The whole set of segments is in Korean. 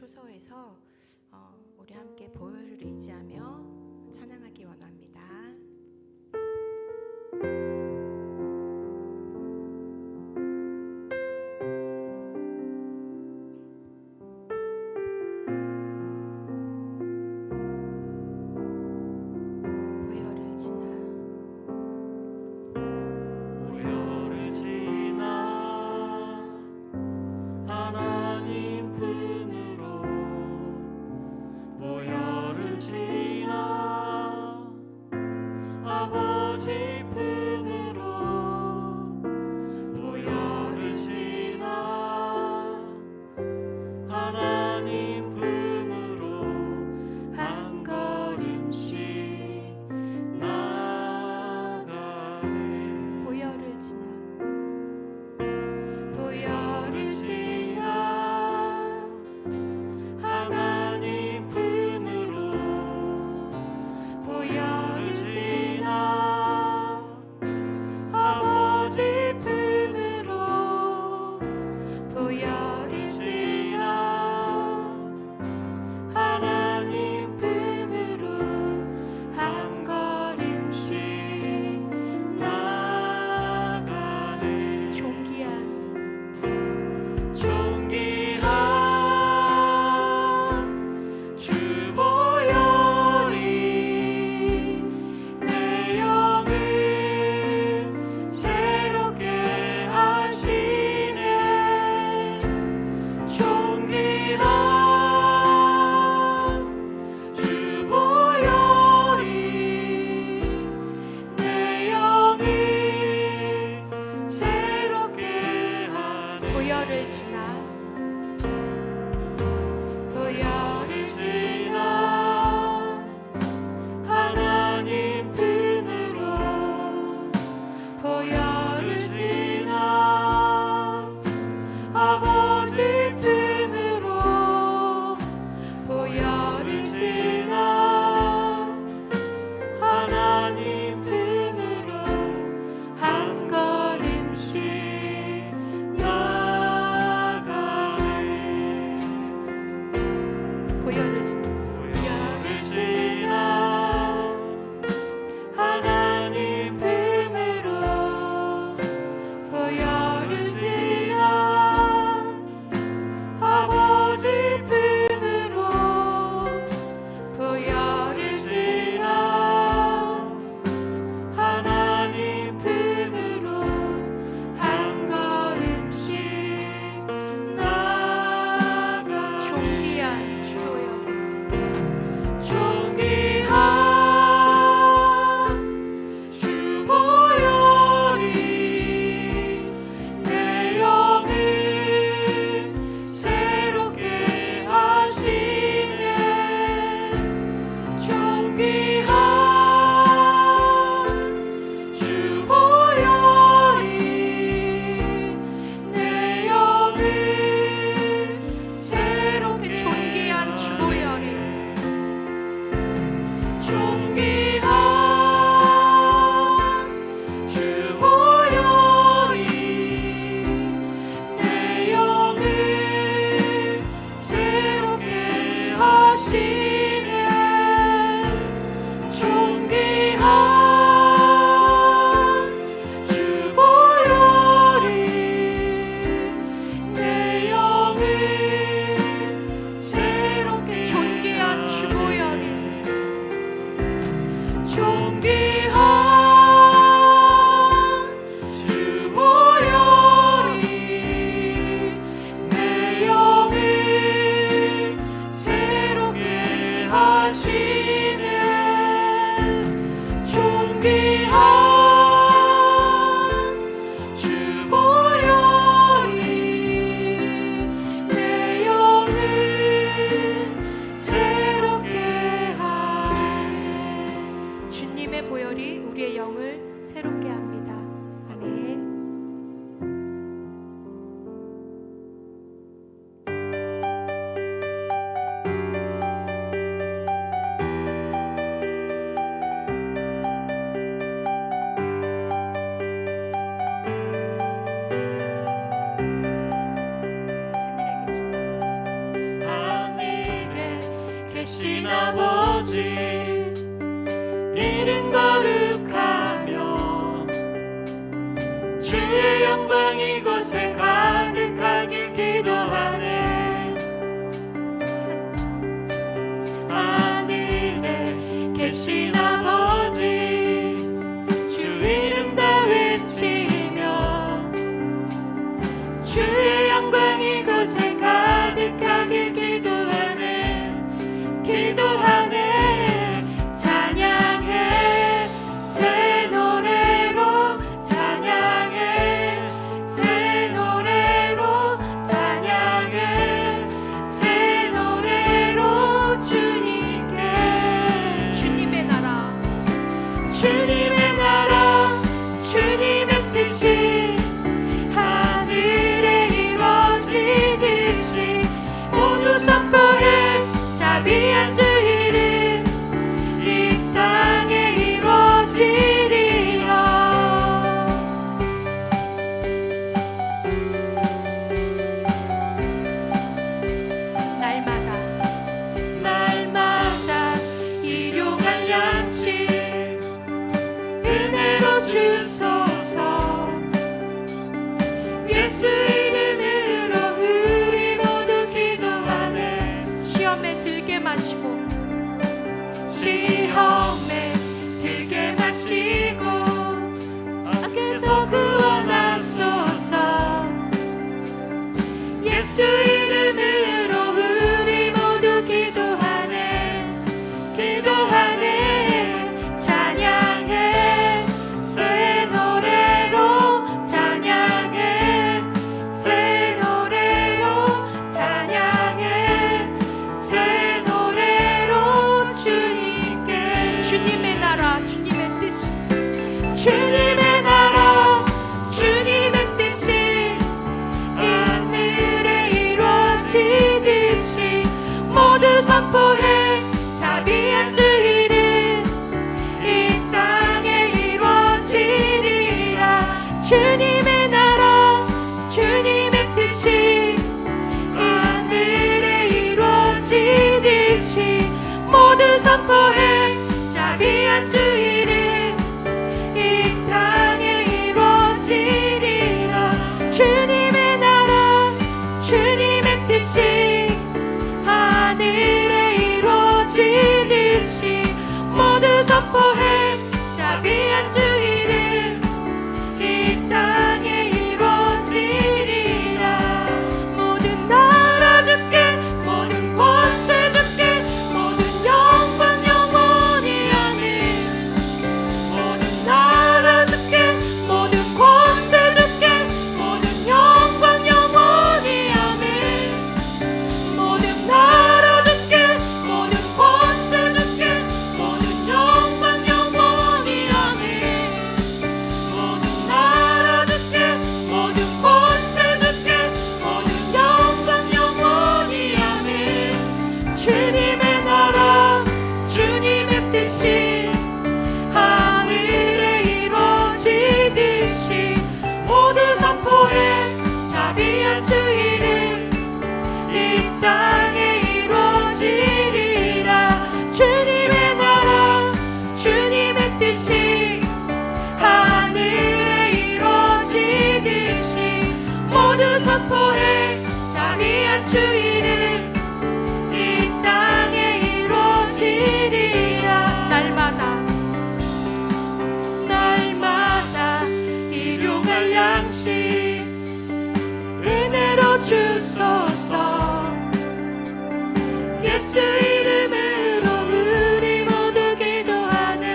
초서에서 우리 함께 보혈을 의지하며 찬양하기 원합니다. 계신 아버지 이름 거룩하며 주의 영광 이곳에 가득하길 기도하네. 하늘에 계신 아버지 주 이름 다 외치며 주의 영광 이곳에 가득하길 기도하네. 기도하네. 찬양해 새 노래로 찬양해 새 노래로 찬양해 새 노래로 주님께. 주님의 나라 주님의 나라 주님의 뜻이 하늘에 이루어지듯이 모두 선포해. 자비한 주 이름 이 땅에 이루어지리라. 날마다 일용할 양식 은혜로 주소서. 예수 이름으로 우리 모두 기도하네. 시험에 들게 마시고 시험에 들게 마시고 악에서 구원하소서. 예수 이름으로 우리 모두 기도하네. 기도하네. 찬양해 새 노래로 찬양해 새 노래로 찬양해 새 노래로 주님께. 주님의 나라 주님의 뜻이 주님의 나라 주님의 뜻이 하늘에 이루어지듯이 모두 선포해. 자비한 주 이름 이 땅에 이루어지리라. 주님의 나라 주님의 뜻이 하늘에 이루어지듯이 모두 선포해. 자비한 주 이름 이 땅에 이루어지리라. 주님의 나라 주님의 뜻이 하늘에 이루어지듯이 모두 선포해. 자비한 주 이름 이 땅에 이루어지리라. 모든 나라 주께 모든 권세 주께 모든 영광 영원히 아멘. 모든 나라 주께 모든 권세 주께 모든 영광 영원히 아멘. 모든 나라 주께 모든 권세 주께 모든 영광 영원히 아멘. 모든 나라 주께 모든 권세 주께 모든 영광 영원히 아멘. 주님의 나라 주님의 뜻이 하늘에 이루어지듯이 모두 선포해. 자비한 주 이름 이 땅에 이루어지리라. 주님의 나라 주님의 뜻이 하늘에 이루어지듯이 모두 선포해. 자비한 주 이름 이 땅에 이루어지리라. 날마다 일용할 양식 은혜로 주소서. 예수 이름으로 우리 모두 기도하네.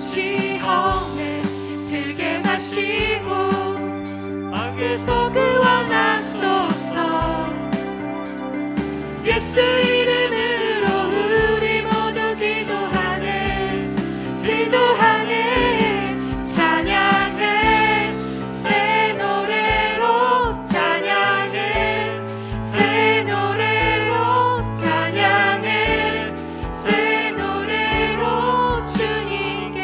시험에 들게 마시고 악에서 구원하소서. 예수 이름으로 우리 모두 기도하네. 기도하네. 찬양해 새 노래로 찬양해 새 노래로 찬양해 새 노래로 주님께.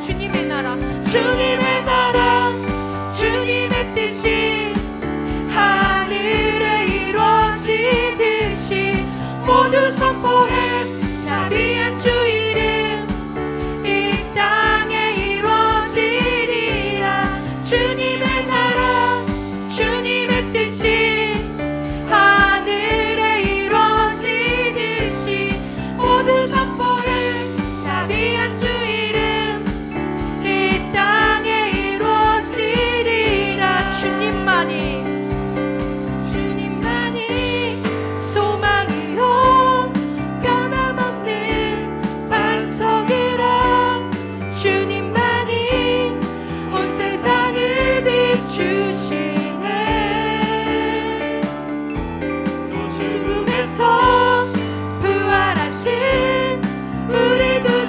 주님의 나라 주님의 나라 주님의 뜻이 하늘에 이루어지듯이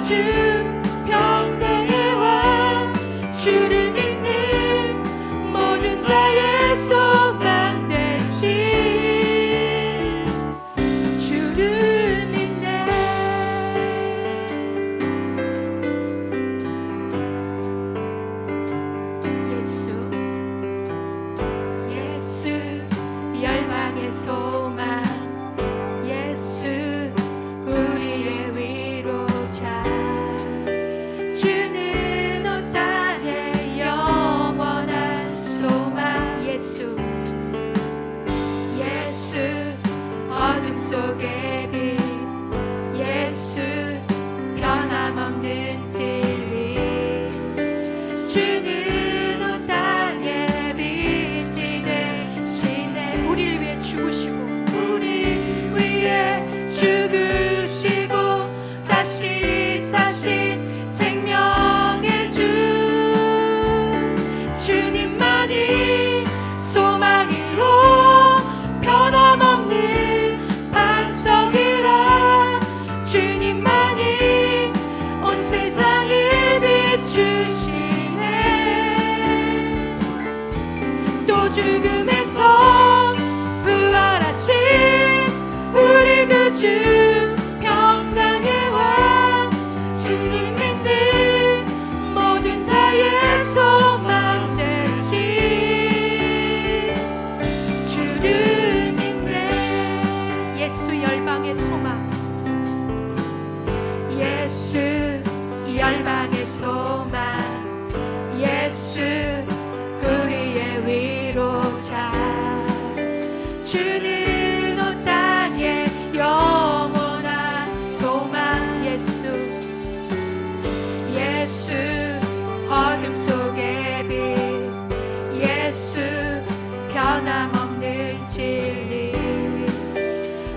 주 평강의 왕 주를 믿는 모든 자의 소망 되신 주를 믿네. 예수 열방의 소망 예수 우리의 위로자 주는 온 땅의 영원한 소망 예수 어둠 속의 빛 예수 변함없는 진리 주는 온 땅의 빛이 되시네. 우리를 위해 죽으시고 우리 위해 죽으시고 다시 사신 생명의 주 주님만이 소망이요 변함없는 반석이라 주님만이 온 세상을 비추시네. 또 죽음에서 부활하신 우리 그 주 평강의 왕 주를 믿는 모든 자의 소망 되신 주를 믿네. 예수 열방의 소망 예수 열방의 소망 예수 우리의 위로자 주는 온 땅의 영원한 소망 예수 어둠 속의 빛 예수 변함없는 진리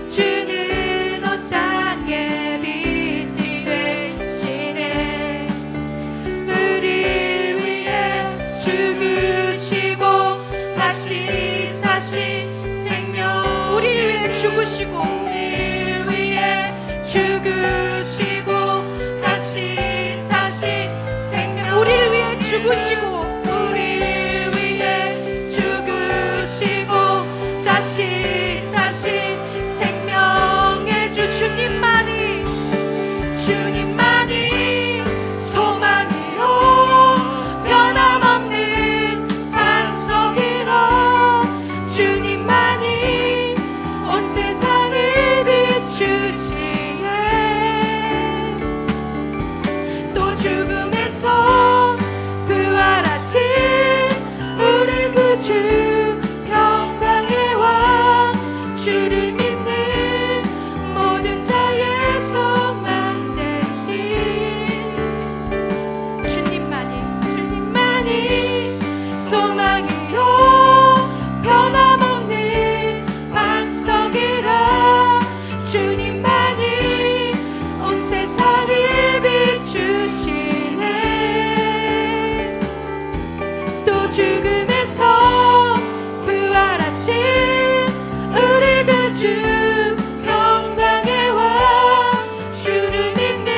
주는 온 땅의 빛이 되시네. 우리를 위해 죽으시고 다시 사신 생명 우리를 위해 죽으시고 우리를 위해 죽으시고 다시 사신 생명 우리를 위해 죽으시고 우리를 위해 죽으시고 다시 사신 생명의 주 주님만이 소망이요 변함없는 반석이라 주님만이 온 세상을 비추시네. 또 죽음에서 부활하신 우리 그 주 평강의 왕 주를 믿는 모든 자의 소망 되신 주님만이 소망이요 변함없는 반석이라 주님만이 온 세상을 비추시네. 또 죽음에서 부활하신 우리 그 주 평강의 왕 주를 믿는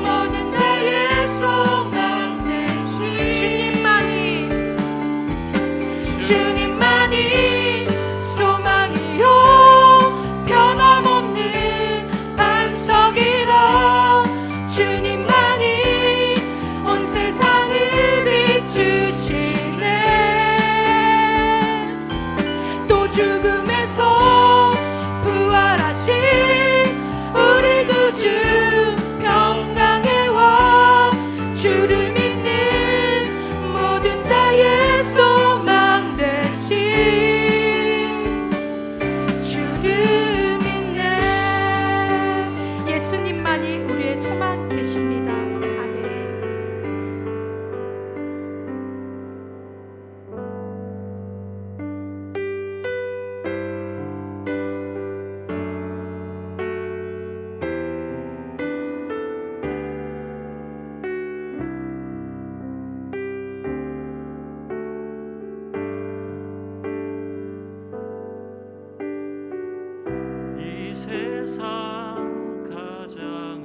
모든 자의 소망 되신 주님만이 소망이요 변함없는 반석이라 주님만이 온 세상을 비추시네. 또 죽음에서 부활하신 우리 그 주 평강의 왕 주를 믿는 모든 자의 소망 되신 주를 믿네. 예수님만이 우리의 소망 되십니다. 아멘. 이 세상 가장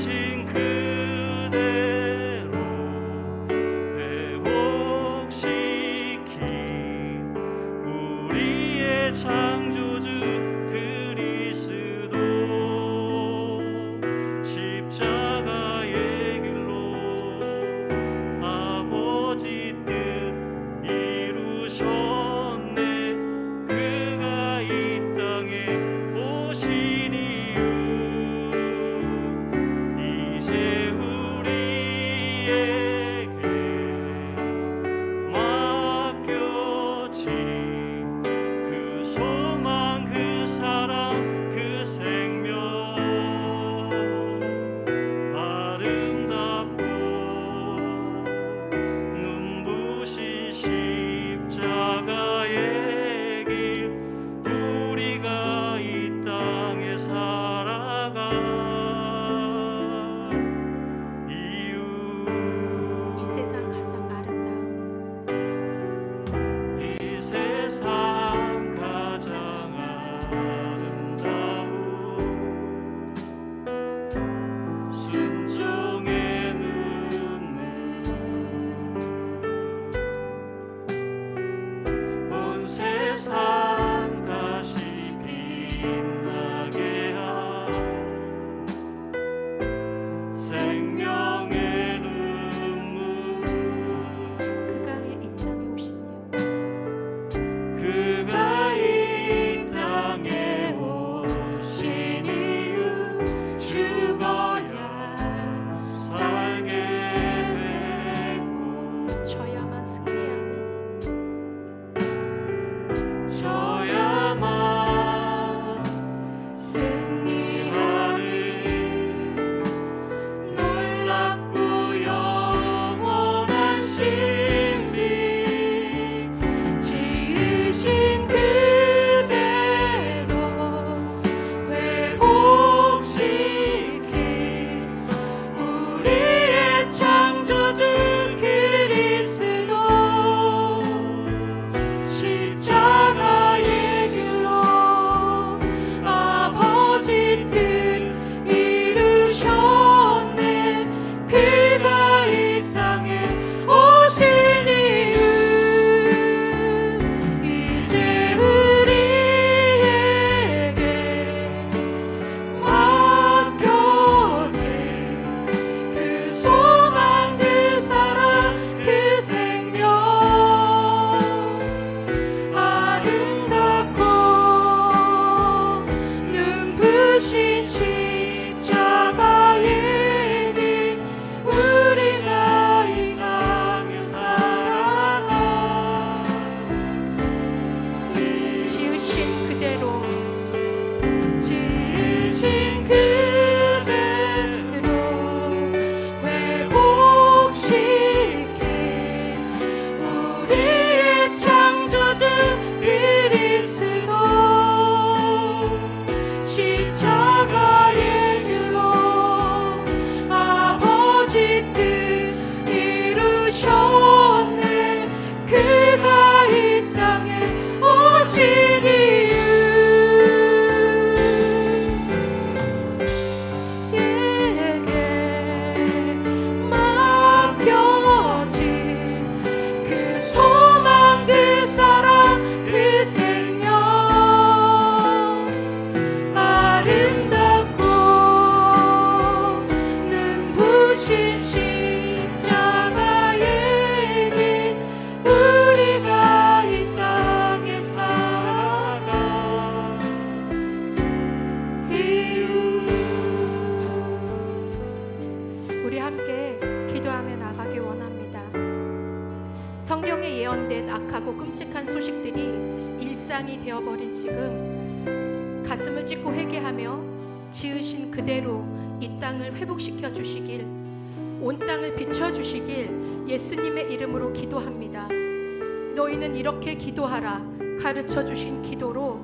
지으신 그대로 회복시킨 우리의 창조주 그리스도 십자가의 길로 아버지 뜻 이루셨네. 그가 이 땅에 오신 이유 이제 우리에게 맡겨진 그 소망 그 사랑 그 생명 아름답고 눈부신 십자가의 길 우리가 이 땅에 살아가 이유 이 세상 가장 아름다운 이 세상 가장 아름다운 순종의 눈물 온 세상 다시 빛나게 한 생명의 눈물 그 강에 이 땅에 오신 이유 그가 이 땅에 오신 이유 죽어야 살게 됐고 저야만 승리하는 저야만 승리하는 놀랍고 영원한 신비 지으신 그대로 회복시킨 우리의 창조주 그리스도 십자가의 길로 아버지 뜻 이루셨네. 그가 이 땅에 오신 이유 이제 우리에게 맡겨진 그 소망 그 사랑 그 생명 아름답고 눈부신 십자가의 길 우리가 이 땅에 살아가 지으신 그대로 지으신 그대로 회복시킨 우리의 창조주 그리스도 십자가의 길로 아버지 뜻 이루셨네. 그가 이 땅에 오신 이유 내게 맡겨진 그 소망 그 사랑 그 생명 아름답고 눈부신 십자가의 길 우리가 이 땅에 살아가 이유 우리 함께 기도하며 나가기 원합니다. 성경에 예언된 악하고 끔찍한 소식들이 일상이 되어버린 지금 가슴을 찢고 회개하며 지으신 그대로 이 땅을 회복시켜 주시길, 온 땅을 비춰 주시길 예수님의 이름으로 기도합니다. 너희는 이렇게 기도하라 가르쳐 주신 기도로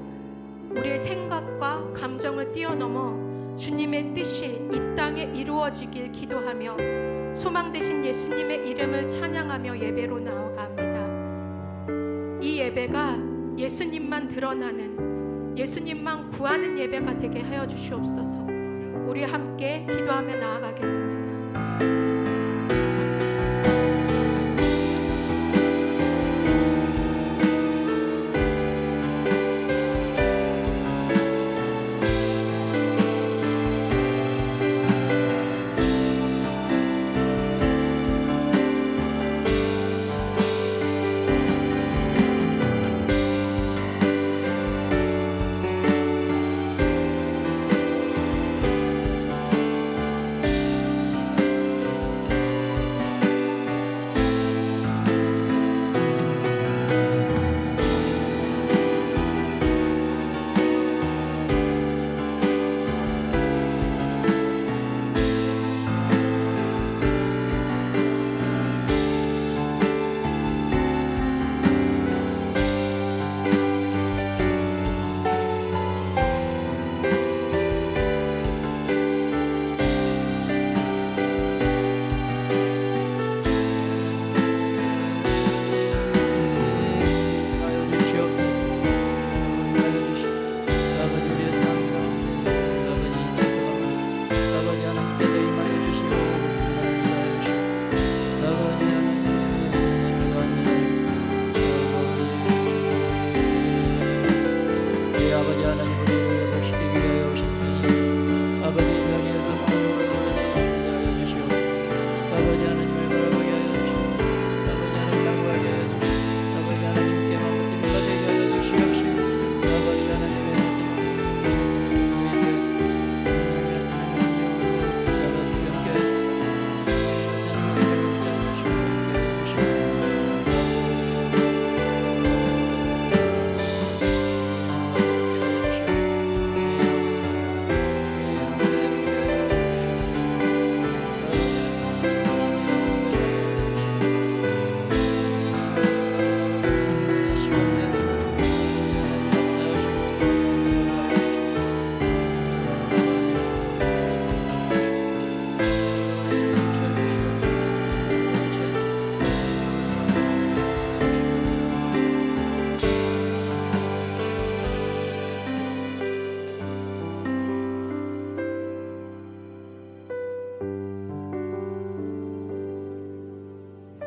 우리의 생각과 감정을 뛰어넘어 주님의 뜻이 이 땅에 이루어지길 기도하며 소망 되신 예수님의 이름을 찬양하며 예배로 나아갑니다. 이 예배가 예수님만 드러나는, 예수님만 구하는 예배가 되게 하여 주시옵소서. 우리 함께 기도하며 나아가겠습니다.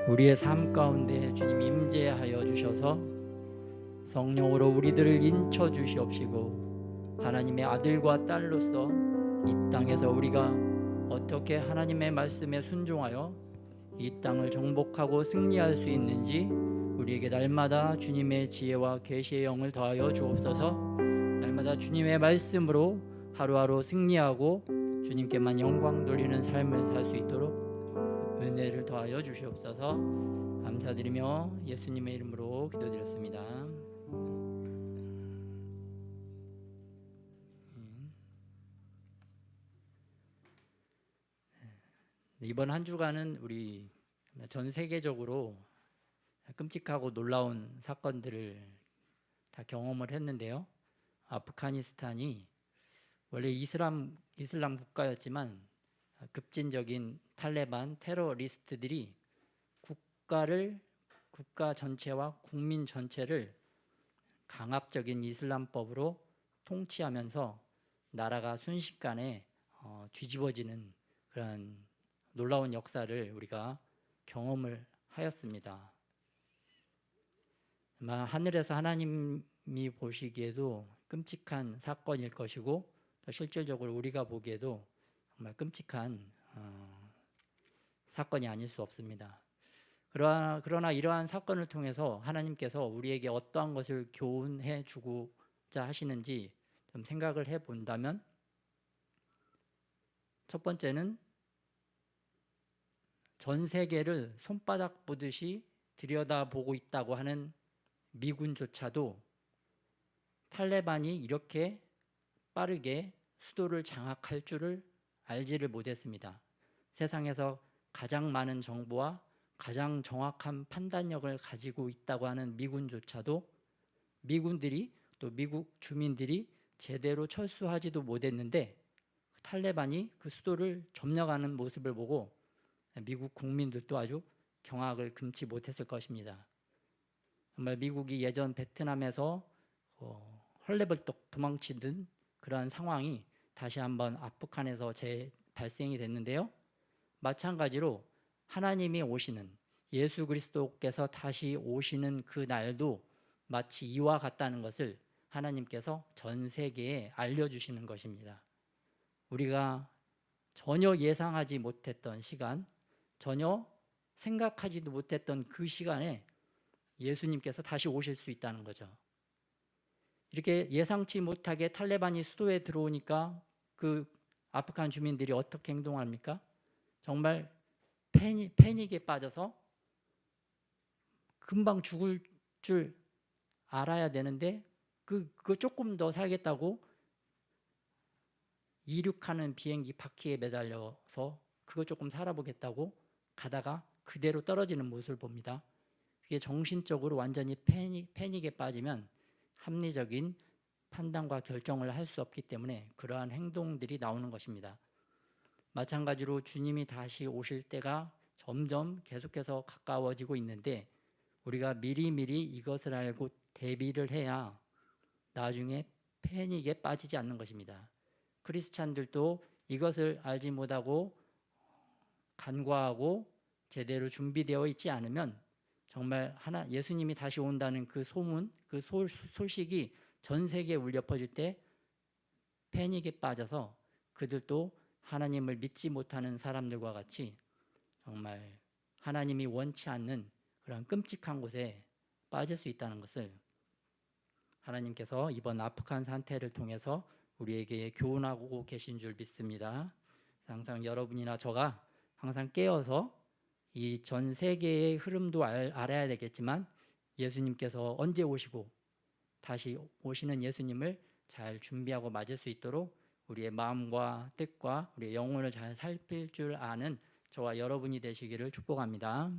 우리의 삶 가운데 주님 임재하여 주셔서 성령으로 우리들을 인쳐 주시옵시고 하나님의 아들과 딸로서 이 땅에서 우리가 어떻게 하나님의 말씀에 순종하여 이 땅을 정복하고 승리할 수 있는지 우리에게 날마다 주님의 지혜와 계시의 영을 더하여 주옵소서. 날마다 주님의 말씀으로 하루하루 승리하고 주님께만 영광 돌리는 삶을 살 수 있도록 은혜를 더하여 주시옵소서. 감사드리며 예수님의 이름으로 기도드렸습니다. 이번 한 주간은 우리 전 세계적으로 끔찍하고 놀라운 사건들을 다 경험을 했는데요. 아프가니스탄이 원래 이슬람 국가였지만 급진적인 탈레반 테러리스트들이 국가 전체와 국민 전체를 강압적인 이슬람법으로 통치하면서 나라가 순식간에 뒤집어지는 그런 놀라운 역사를 우리가 경험을 하였습니다. 아마 하늘에서 하나님이 보시기에도 끔찍한 사건일 것이고 또 실질적으로 우리가 보기에도 정말 끔찍한 사건이 아닐 수 없습니다. 그러나 이러한 사건을 통해서 하나님께서 우리에게 어떠한 것을 교훈해 주고자 하시는지 좀 생각을 해 본다면, 첫 번째는 전 세계를 손바닥 보듯이 들여다보고 있다고 하는 미군조차도 탈레반이 이렇게 빠르게 수도를 장악할 줄을 알지를 못했습니다. 세상에서 가장 많은 정보와 가장 정확한 판단력을 가지고 있다고 하는 미군조차도 미군들이 또 미국 주민들이 제대로 철수하지도 못했는데 탈레반이 그 수도를 점령하는 모습을 보고 미국 국민들도 아주 경악을 금치 못했을 것입니다. 정말 미국이 예전 베트남에서 헐레벌떡 도망치던 그러한 상황이 다시 한번 아프간에서 발생이 됐는데요. 마찬가지로 하나님이 오시는, 예수 그리스도께서 다시 오시는 그 날도 마치 이와 같다는 것을 하나님께서 전 세계에 알려주시는 것입니다. 우리가 전혀 예상하지 못했던 시간, 전혀 생각하지도 못했던 그 시간에 예수님께서 다시 오실 수 있다는 거죠. 이렇게 예상치 못하게 탈레반이 수도에 들어오니까 그 아프간 주민들이 어떻게 행동합니까? 정말 패닉에 빠져서 금방 죽을 줄 알아야 되는데 그거 조금 더 살겠다고 이륙하는 비행기 바퀴에 매달려서 그거 조금 살아보겠다고 가다가 그대로 떨어지는 모습을 봅니다. 그게 정신적으로 완전히 패닉에 빠지면 합리적인 판단과 결정을 할 수 없기 때문에 그러한 행동들이 나오는 것입니다. 마찬가지로 주님이 다시 오실 때가 점점 계속해서 가까워지고 있는데 우리가 미리미리 이것을 알고 대비를 해야 나중에 패닉에 빠지지 않는 것입니다. 크리스찬들도 이것을 알지 못하고 간과하고 제대로 준비되어 있지 않으면 정말 예수님이 다시 온다는 그 소문, 그 소식이 전 세계에 울려 퍼질 때 패닉에 빠져서 그들도 하나님을 믿지 못하는 사람들과 같이 정말 하나님이 원치 않는 그런 끔찍한 곳에 빠질 수 있다는 것을 하나님께서 이번 아프간 사태를 통해서 우리에게 교훈하고 계신 줄 믿습니다. 항상 여러분이나 저가 항상 깨어서 이 전 세계의 흐름도 알아야 되겠지만 예수님께서 언제 오시고 다시 오시는 예수님을 잘 준비하고 맞을 수 있도록 우리의 마음과 뜻과 우리의 영혼을 잘 살필 줄 아는 저와 여러분이 되시기를 축복합니다.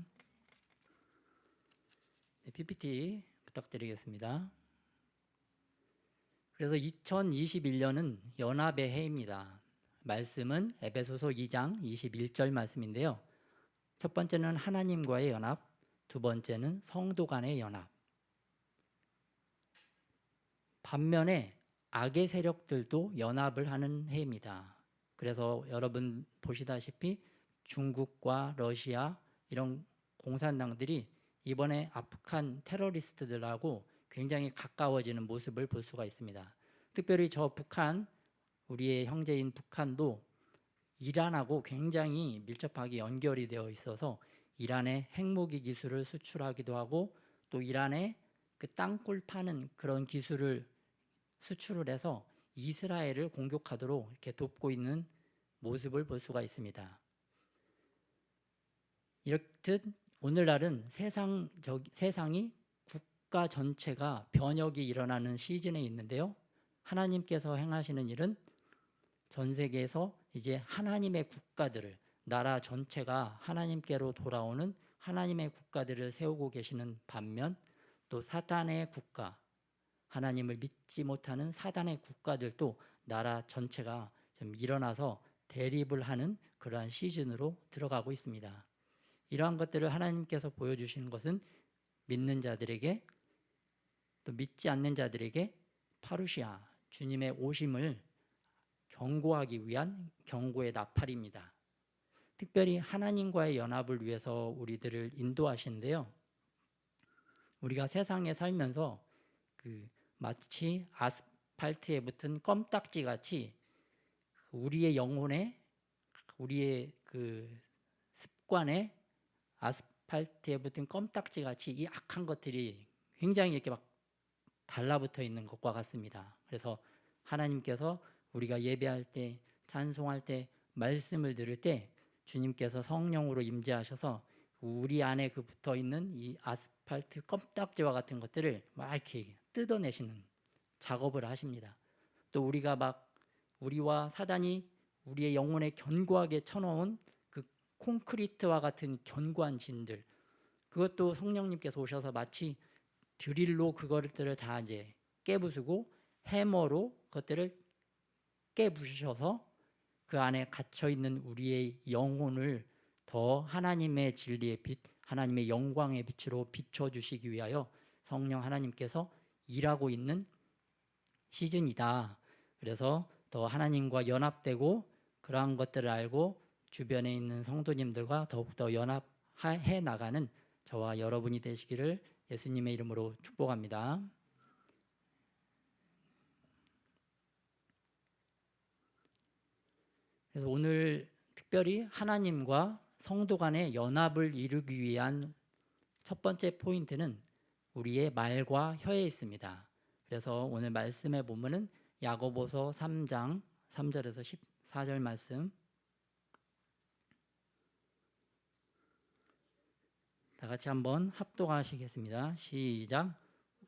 PPT 부탁드리겠습니다. 그래서 2021년은 연합의 해입니다. 말씀은 에베소서 2장 21절 말씀인데요. 첫 번째는 하나님과의 연합, 두 번째는 성도 간의 연합. 반면에 악의 세력들도 연합을 하는 해입니다. 그래서 여러분 보시다시피 중국과 러시아 이런 공산당들이 이번에 아프간 테러리스트들하고 굉장히 가까워지는 모습을 볼 수가 있습니다. 특별히 저 북한, 우리의 형제인 북한도 이란하고 굉장히 밀접하게 연결이 되어 있어서 이란의 핵무기 기술을 수출하기도 하고 또 이란의 그 땅굴 파는 그런 기술을 수출을 해서 이스라엘을 공격하도록 이렇게 돕고 있는 모습을 볼 수가 있습니다. 이렇듯 오늘날은 세상이 국가 전체가 변혁이 일어나는 시즌에 있는데요. 하나님께서 행하시는 일은 전 세계에서 이제 하나님의 국가들을, 나라 전체가 하나님께로 돌아오는 하나님의 국가들을 세우고 계시는 반면 또 사탄의 국가, 하나님을 믿지 못하는 사단의 국가들도 나라 전체가 좀 일어나서 대립을 하는 그러한 시즌으로 들어가고 있습니다. 이러한 것들을 하나님께서 보여주시는 것은 믿는 자들에게 또 믿지 않는 자들에게 파루시아, 주님의 오심을 경고하기 위한 경고의 나팔입니다. 특별히 하나님과의 연합을 위해서 우리들을 인도하시는데요. 우리가 세상에 살면서 마치 아스팔트에 붙은 껌딱지 같이 우리의 영혼에, 우리의 습관에 아스팔트에 붙은 껌딱지 같이 이 악한 것들이 굉장히 이렇게 막 달라붙어 있는 것과 같습니다. 그래서 하나님께서 우리가 예배할 때, 찬송할 때, 말씀을 들을 때 주님께서 성령으로 임재하셔서 우리 안에 붙어 있는 이 아스팔트 껌딱지와 같은 것들을 막 이렇게 뜯어내시는 작업을 하십니다. 또 우리와 사단이 우리의 영혼에 견고하게 쳐놓은 그 콘크리트와 같은 견고한 진들, 그것도 성령님께서 오셔서 마치 드릴로 그것들을 다 이제 깨부수고 해머로 그것들을 깨부셔서 그 안에 갇혀 있는 우리의 영혼을 더 하나님의 진리의 빛, 하나님의 영광의 빛으로 비춰주시기 위하여 성령 하나님께서 일하고 있는 시즌이다. 그래서 더 하나님과 연합되고 그러한 것들을 알고 주변에 있는 성도님들과 더욱더 연합해 나가는 저와 여러분이 되시기를 예수님의 이름으로 축복합니다. 그래서 오늘 특별히 하나님과 성도 간의 연합을 이루기 위한 첫 번째 포인트는 우리의 말과 혀에 있습니다. 그래서 오늘 말씀에 보면은 야고보서 3장 3절에서 14절 말씀 다 같이 한번 합독하시겠습니다. 시작.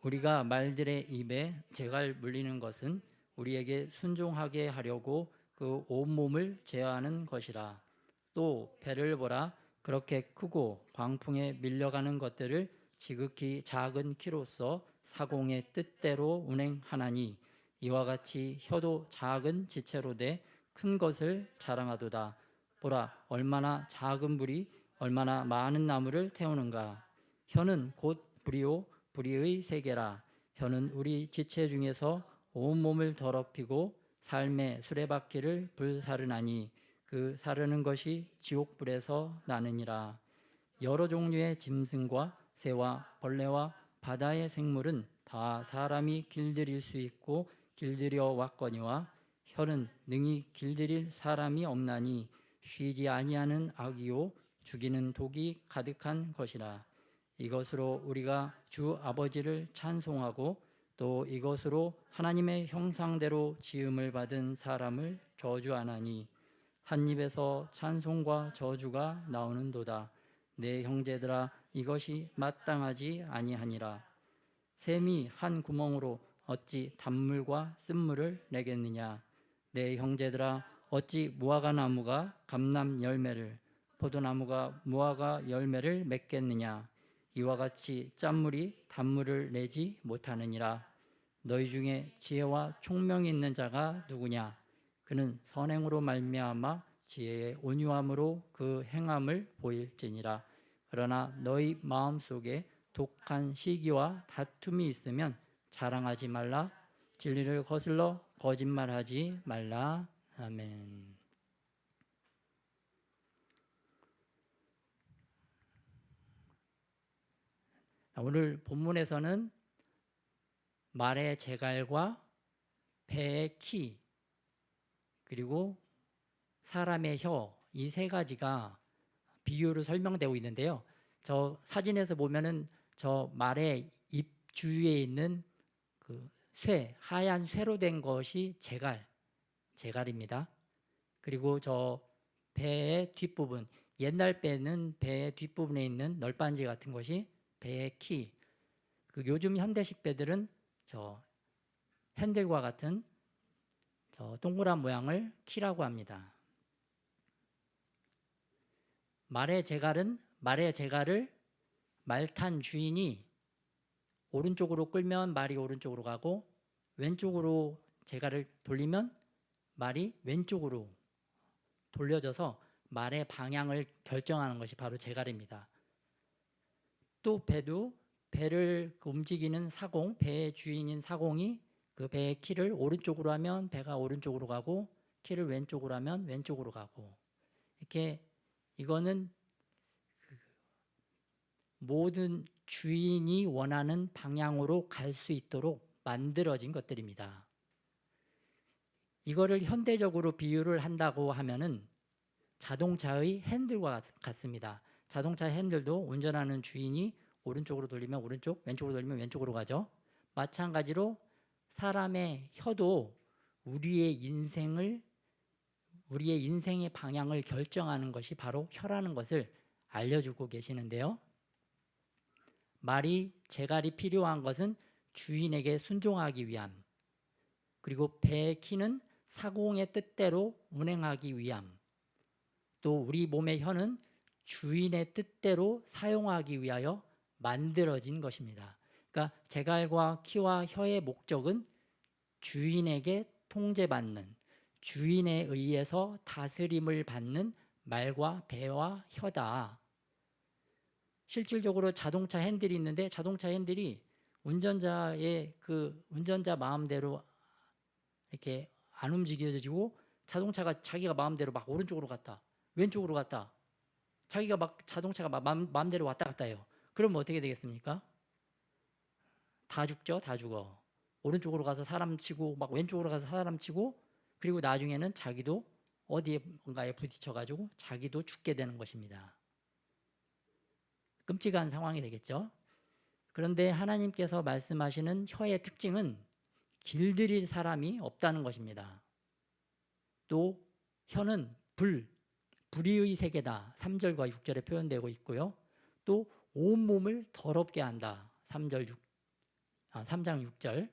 우리가 말들의 입에 재갈 물리는 것은 우리에게 순종하게 하려고 그 온몸을 제어하는 것이라. 또 배를 보라. 그렇게 크고 광풍에 밀려가는 것들을 지극히 작은 키로서 사공의 뜻대로 운행하나니 이와 같이 혀도 작은 지체로 돼 큰 것을 자랑하도다. 보라, 얼마나 작은 불이 얼마나 많은 나무를 태우는가. 혀는 곧 불이요 불의의 세계라. 혀는 우리 지체 중에서 온몸을 더럽히고 삶의 수레바퀴를 불사르나니 그 사르는 것이 지옥불에서 나느니라. 여러 종류의 짐승과 새와 벌레와 바다의 생물은 다 사람이 길들일 수 있고 길들여 왔거니와 혀는 능히 길들일 사람이 없나니 쉬지 아니하는 악이요 죽이는 독이 가득한 것이라. 이것으로 우리가 주 아버지를 찬송하고 또 이것으로 하나님의 형상대로 지음을 받은 사람을 저주하나니 한 입에서 찬송과 저주가 나오는도다. 내 형제들아, 이것이 마땅하지 아니하니라. 샘이 한 구멍으로 어찌 단물과 쓴물을 내겠느냐. 내 형제들아, 어찌 무화과 나무가 감람 열매를 포도나무가 무화과 열매를 맺겠느냐. 이와 같이 짠물이 단물을 내지 못하느니라. 너희 중에 지혜와 총명이 있는 자가 누구냐. 그는 선행으로 말미암아 지혜의 온유함으로 그 행함을 보일지니라. 그러나 너희 마음속에 독한 시기와 다툼이 있으면 자랑하지 말라. 진리를 거슬러 거짓말하지 말라. 아멘. 오늘 본문에서는 말의 재갈과 배의 키 그리고 사람의 혀 이 세 가지가 비유로 설명되고 있는데요. 저 사진에서 보면은 저 말의 입 주위에 있는 그 쇠, 하얀 쇠로 된 것이 재갈입니다. 그리고 저 배의 뒷부분, 옛날 배는 배의 뒷부분에 있는 널빤지 같은 것이 배의 키. 그 요즘 현대식 배들은 저 핸들과 같은 저 동그란 모양을 키라고 합니다. 말의 재갈을 말 탄 주인이 오른쪽으로 끌면 말이 오른쪽으로 가고 왼쪽으로 재갈을 돌리면 말이 왼쪽으로 돌려져서 말의 방향을 결정하는 것이 바로 재갈입니다. 또 배도 배를 움직이는 사공, 배의 주인인 사공이 그 배의 키를 오른쪽으로 하면 배가 오른쪽으로 가고 키를 왼쪽으로 하면 왼쪽으로 가고 이렇게 이거는 모든 주인이 원하는 방향으로 갈 수 있도록 만들어진 것들입니다. 이거를 현대적으로 비유를 한다고 하면은 자동차의 핸들과 같습니다. 자동차 핸들도 운전하는 주인이 오른쪽으로 돌리면 오른쪽, 왼쪽으로 돌리면 왼쪽으로 가죠. 마찬가지로 사람의 혀도 우리의 인생의 방향을 결정하는 것이 바로 혀라는 것을 알려주고 계시는데요. 말이 재갈이 필요한 것은 주인에게 순종하기 위함, 그리고 배의 키는 사공의 뜻대로 운행하기 위함, 또 우리 몸의 혀는 주인의 뜻대로 사용하기 위하여 만들어진 것입니다. 그러니까 재갈과 키와 혀의 목적은 주인에게 통제받는, 주인에 의해서 다스림을 받는 말과 배와 혀다. 실질적으로 자동차 핸들이 있는데 자동차 핸들이 운전자 마음대로 이렇게 안 움직여지고 자동차가 자기가 마음대로 막 오른쪽으로 갔다 왼쪽으로 갔다 자기가 막 자동차가 막 마음대로 왔다 갔다 해요. 그러면 어떻게 되겠습니까? 다 죽죠. 다 죽어. 오른쪽으로 가서 사람 치고 막 왼쪽으로 가서 사람 치고 그리고 나중에는 자기도 어디에 뭔가에 부딪혀가지고 자기도 죽게 되는 것입니다. 끔찍한 상황이 되겠죠. 그런데 하나님께서 말씀하시는 혀의 특징은 길들일 사람이 없다는 것입니다. 또 혀는 불의의 세계다. 3절과 6절에 표현되고 있고요. 또 온몸을 더럽게 한다. 3장 6절.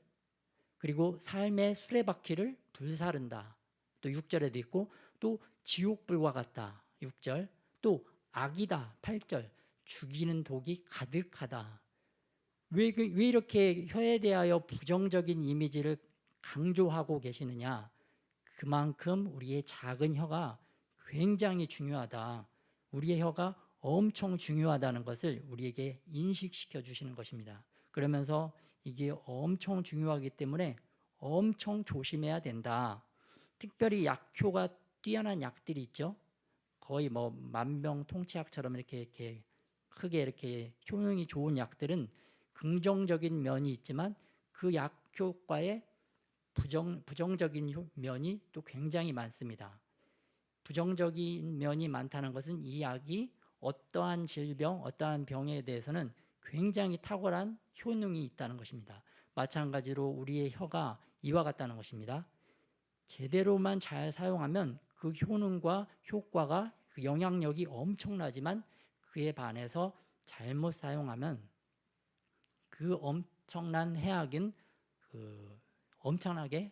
그리고 삶의 수레바퀴를 불사른다. 또 6절에도 있고 또 지옥불과 같다. 6절. 또 악이다. 8절. 죽이는 독이 가득하다. 왜 이렇게 혀에 대하여 부정적인 이미지를 강조하고 계시느냐? 그만큼 우리의 작은 혀가 굉장히 중요하다. 우리의 혀가 엄청 중요하다는 것을 우리에게 인식시켜 주시는 것입니다. 그러면서 이게 엄청 중요하기 때문에 엄청 조심해야 된다. 특별히 약효가 뛰어난 약들이 있죠. 거의 뭐 만병통치약처럼 이렇게 크게 이렇게 효능이 좋은 약들은 긍정적인 면이 있지만 그 약 효과에 부정적인 면이 또 굉장히 많습니다. 부정적인 면이 많다는 것은 이 약이 어떠한 질병, 어떠한 병에 대해서는 굉장히 탁월한 효능이 있다는 것입니다. 마찬가지로 우리의 혀가 이와 같다는 것입니다. 제대로만 잘 사용하면 그 효능과 효과가 그 영향력이 엄청나지만 그에 반해서 잘못 사용하면 그 엄청난 해악은 엄청나게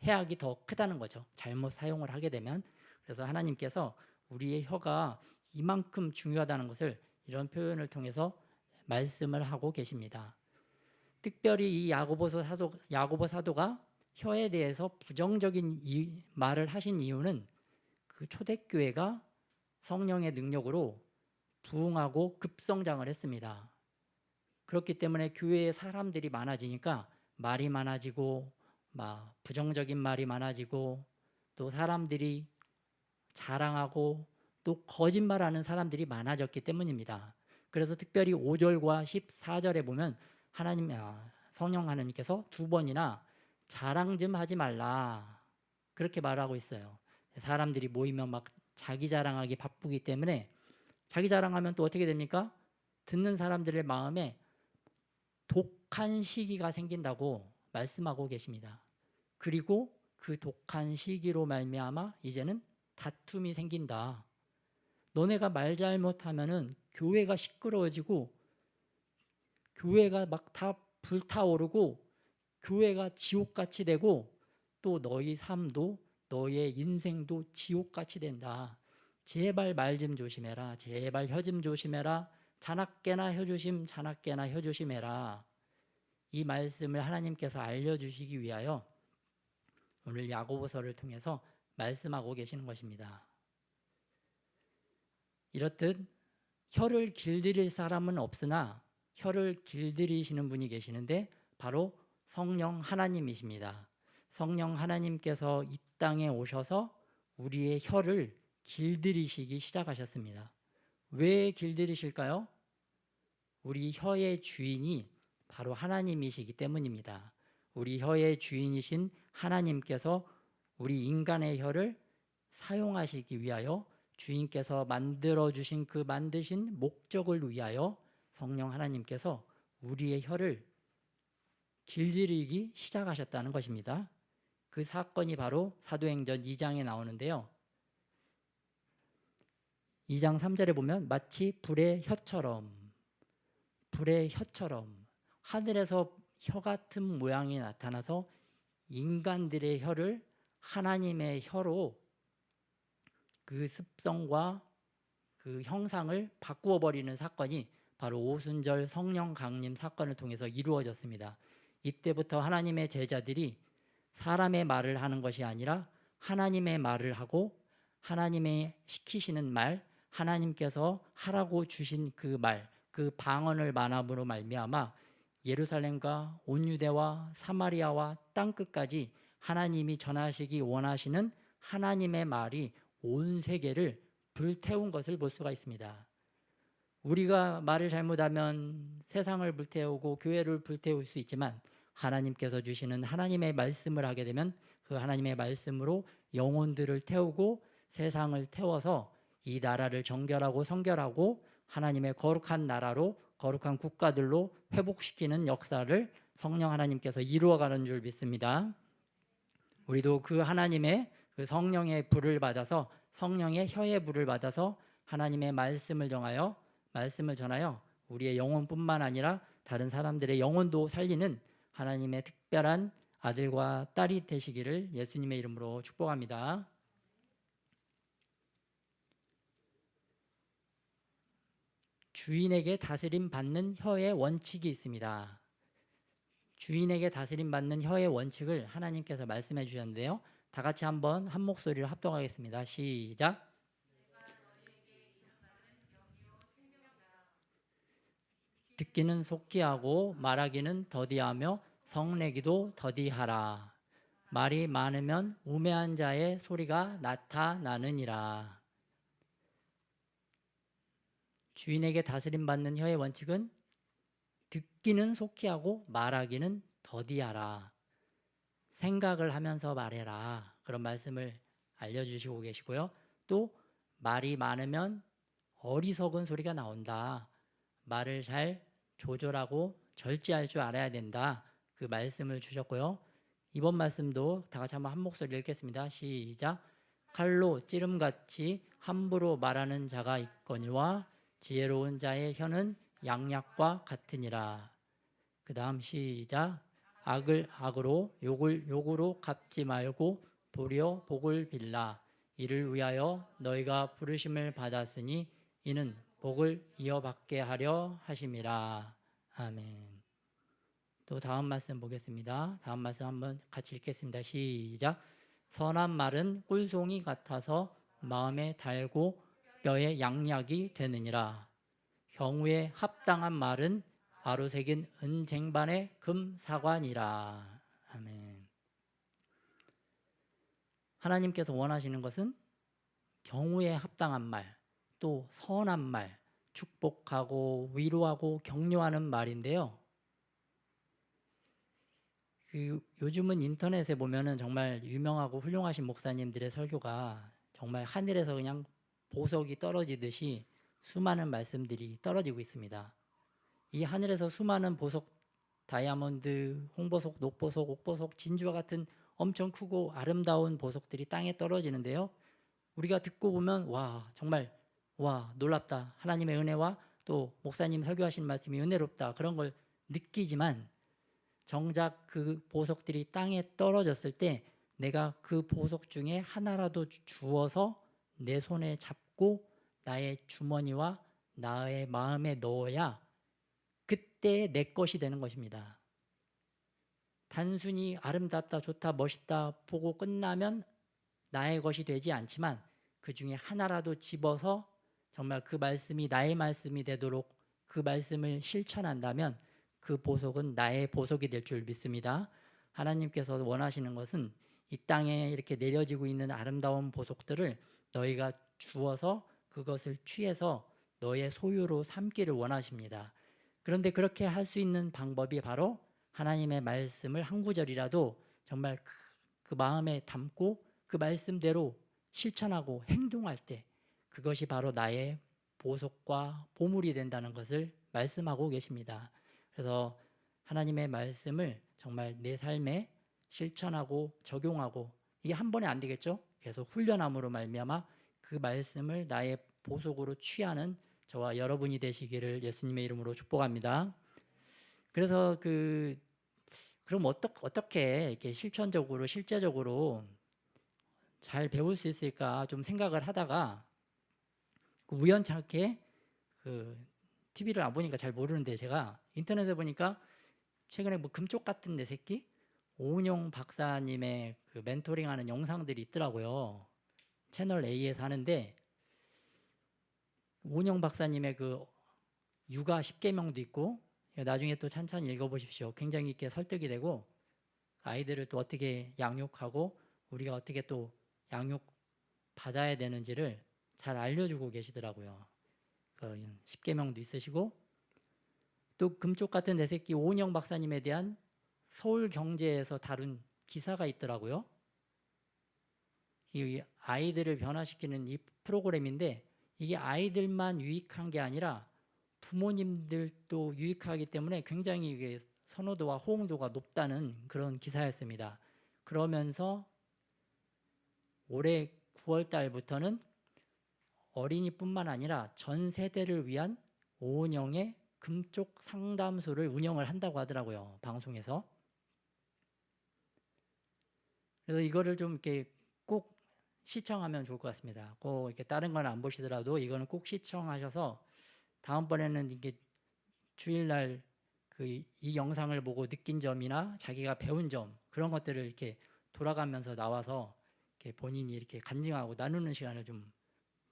해악이 더 크다는 거죠. 잘못 사용을 하게 되면. 그래서 하나님께서 우리의 혀가 이만큼 중요하다는 것을 이런 표현을 통해서 말씀을 하고 계십니다. 특별히 이 야고보 사도가 혀에 대해서 부정적인 말을 하신 이유는 그 초대교회가 성령의 능력으로 부흥하고 급성장을 했습니다. 그렇기 때문에 교회에 사람들이 많아지니까 말이 많아지고 막 부정적인 말이 많아지고 또 사람들이 자랑하고 또 거짓말하는 사람들이 많아졌기 때문입니다. 그래서 특별히 5절과 14절에 보면 성령 하나님께서 두 번이나 자랑 좀 하지 말라 그렇게 말하고 있어요. 사람들이 모이면 막 자기 자랑하기 바쁘기 때문에 자기 자랑하면 또 어떻게 됩니까? 듣는 사람들의 마음에 독한 시기가 생긴다고 말씀하고 계십니다. 그리고 그 독한 시기로 말미암아 이제는 다툼이 생긴다. 너네가 말 잘못하면은 교회가 시끄러워지고 교회가 막 다 불타오르고 교회가 지옥같이 되고 또 너희 삶도 너의 인생도 지옥같이 된다. 제발 말 좀 조심해라. 제발 혀 좀 조심해라. 자나깨나 혀조심 자나깨나 혀조심해라. 이 말씀을 하나님께서 알려주시기 위하여 오늘 야고보서를 통해서 말씀하고 계시는 것입니다. 이렇듯 혀를 길들일 사람은 없으나 혀를 길들이시는 분이 계시는데 바로 성령 하나님이십니다. 성령 하나님께서 이 땅에 오셔서 우리의 혀를 길들이시기 시작하셨습니다. 왜 길들이실까요? 우리 혀의 주인이 바로 하나님이시기 때문입니다. 우리 혀의 주인이신 하나님께서 우리 인간의 혀를 사용하시기 위하여 주인께서 만들어주신 그 만드신 목적을 위하여 성령 하나님께서 우리의 혀를 길들이기 시작하셨다는 것입니다. 그 사건이 바로 사도행전 2장에 나오는데요. 2장 3절에 보면 마치 불의 혀처럼 하늘에서 혀 같은 모양이 나타나서 인간들의 혀를 하나님의 혀로 그 습성과 그 형상을 바꾸어 버리는 사건이 바로 오순절 성령 강림 사건을 통해서 이루어졌습니다. 이때부터 하나님의 제자들이 사람의 말을 하는 것이 아니라 하나님의 말을 하고 하나님의 시키시는 말, 하나님께서 하라고 주신 그 말, 그 방언을 만함으로 말미암아 예루살렘과 온 유대와 사마리아와 땅끝까지 하나님이 전하시기 원하시는 하나님의 말이 온 세계를 불태운 것을 볼 수가 있습니다. 우리가 말을 잘못하면 세상을 불태우고 교회를 불태울 수 있지만 하나님께서 주시는 하나님의 말씀을 하게 되면 그 하나님의 말씀으로 영혼들을 태우고 세상을 태워서 이 나라를 정결하고 성결하고 하나님의 거룩한 나라로 거룩한 국가들로 회복시키는 역사를 성령 하나님께서 이루어가는 줄 믿습니다. 우리도 그 하나님의 그 성령의 불을 받아서 성령의 혀의 불을 받아서 하나님의 말씀을 전하여 우리의 영혼뿐만 아니라 다른 사람들의 영혼도 살리는 하나님의 특별한 아들과 딸이 되시기를 예수님의 이름으로 축복합니다. 주인에게 다스림 받는 혀의 원칙이 있습니다. 주인에게 다스림 받는 혀의 원칙을 하나님께서 말씀해 주셨는데요. 다 같이 한번 한 목소리로 합동하겠습니다. 시작. 듣기는 속기하고 말하기는 더디하며 성내기도 더디하라. 말이 많으면 우매한 자의 소리가 나타나느니라. 주인에게 다스림 받는 혀의 원칙은 듣기는 속기하고 말하기는 더디하라. 생각을 하면서 말해라. 그런 말씀을 알려주시고 계시고요. 또 말이 많으면 어리석은 소리가 나온다. 말을 잘 조절하고 절제할 줄 알아야 된다. 그 말씀을 주셨고요. 이번 말씀도 다 같이 한번 한 목소리 읽겠습니다. 시작. 칼로 찌름같이 함부로 말하는 자가 있거니와 지혜로운 자의 혀는 양약과 같으니라. 그 다음 시작. 악을 악으로 욕을 욕으로 갚지 말고 도리어 복을 빌라. 이를 위하여 너희가 부르심을 받았으니 이는 복을 이어받게 하려 하심이라. 아멘. 또 다음 말씀 보겠습니다. 다음 말씀 한번 같이 읽겠습니다. 시작. 선한 말은 꿀송이 같아서 마음에 달고 뼈에 양약이 되느니라. 경우에 합당한 말은 아로새긴 은쟁반의 금사관이라. 아멘. 하나님께서 원하시는 것은 경우에 합당한 말, 또 선한 말, 축복하고 위로하고 격려하는 말인데요. 요즘은 인터넷에 보면은 정말 유명하고 훌륭하신 목사님들의 설교가 정말 하늘에서 그냥 보석이 떨어지듯이 수많은 말씀들이 떨어지고 있습니다. 이 하늘에서 수많은 보석, 다이아몬드, 홍보석, 녹보석, 옥보석, 진주와 같은 엄청 크고 아름다운 보석들이 땅에 떨어지는데요. 우리가 듣고 보면 와, 정말 와, 놀랍다. 하나님의 은혜와 또 목사님 설교하신 말씀이 은혜롭다. 그런 걸 느끼지만 정작 그 보석들이 땅에 떨어졌을 때 내가 그 보석 중에 하나라도 주워서 내 손에 잡고 나의 주머니와 나의 마음에 넣어야 그때 내 것이 되는 것입니다. 단순히 아름답다, 좋다, 멋있다 보고 끝나면 나의 것이 되지 않지만 그 중에 하나라도 집어서 정말 그 말씀이 나의 말씀이 되도록 그 말씀을 실천한다면 그 보석은 나의 보석이 될 줄 믿습니다. 하나님께서 원하시는 것은 이 땅에 이렇게 내려지고 있는 아름다운 보석들을 너희가 주어서 그것을 취해서 너의 소유로 삼기를 원하십니다. 그런데 그렇게 할 수 있는 방법이 바로 하나님의 말씀을 한 구절이라도 정말 그 마음에 담고 그 말씀대로 실천하고 행동할 때 그것이 바로 나의 보석과 보물이 된다는 것을 말씀하고 계십니다. 그래서 하나님의 말씀을 정말 내 삶에 실천하고 적용하고 이게 한 번에 안 되겠죠? 계속 훈련함으로 말미암아 그 말씀을 나의 보석으로 취하는 저와 여러분이 되시기를 예수님의 이름으로 축복합니다. 그래서 그럼 어떻게 이렇게 실천적으로 실제적으로 잘 배울 수 있을까 좀 생각을 하다가 우연찮게 TV를 안 보니까 잘 모르는데 제가 인터넷에 보니까 최근에 뭐 금쪽 같은 내 새끼 오은영 박사님의 그 멘토링하는 영상들이 있더라고요. 채널 A에서 하는데 오은영 박사님의 그 육아 10계명도 있고 나중에 또 찬찬히 읽어보십시오. 굉장히 이렇게 설득이 되고 아이들을 또 어떻게 양육하고 우리가 어떻게 또 양육 받아야 되는지를 잘 알려주고 계시더라고요. 그 10계명도 있으시고 또 금쪽 같은 내 새끼 오은영 박사님에 대한 서울경제에서 다룬 기사가 있더라고요. 이 아이들을 변화시키는 이 프로그램인데 이게 아이들만 유익한 게 아니라 부모님들도 유익하기 때문에 굉장히 이게 선호도와 호응도가 높다는 그런 기사였습니다. 그러면서 올해 9월 달부터는 어린이뿐만 아니라 전 세대를 위한 오은영의 금쪽 상담소를 운영을 한다고 하더라고요. 방송에서. 그래서 이거를 좀 이렇게 꼭 시청하면 좋을 것 같습니다. 꼭 이렇게 다른 건 안 보시더라도 이거는 꼭 시청하셔서 다음번에는 이게 주일날 이 영상을 보고 느낀 점이나 자기가 배운 점 그런 것들을 이렇게 돌아가면서 나와서 이렇게 본인이 이렇게 간증하고 나누는 시간을 좀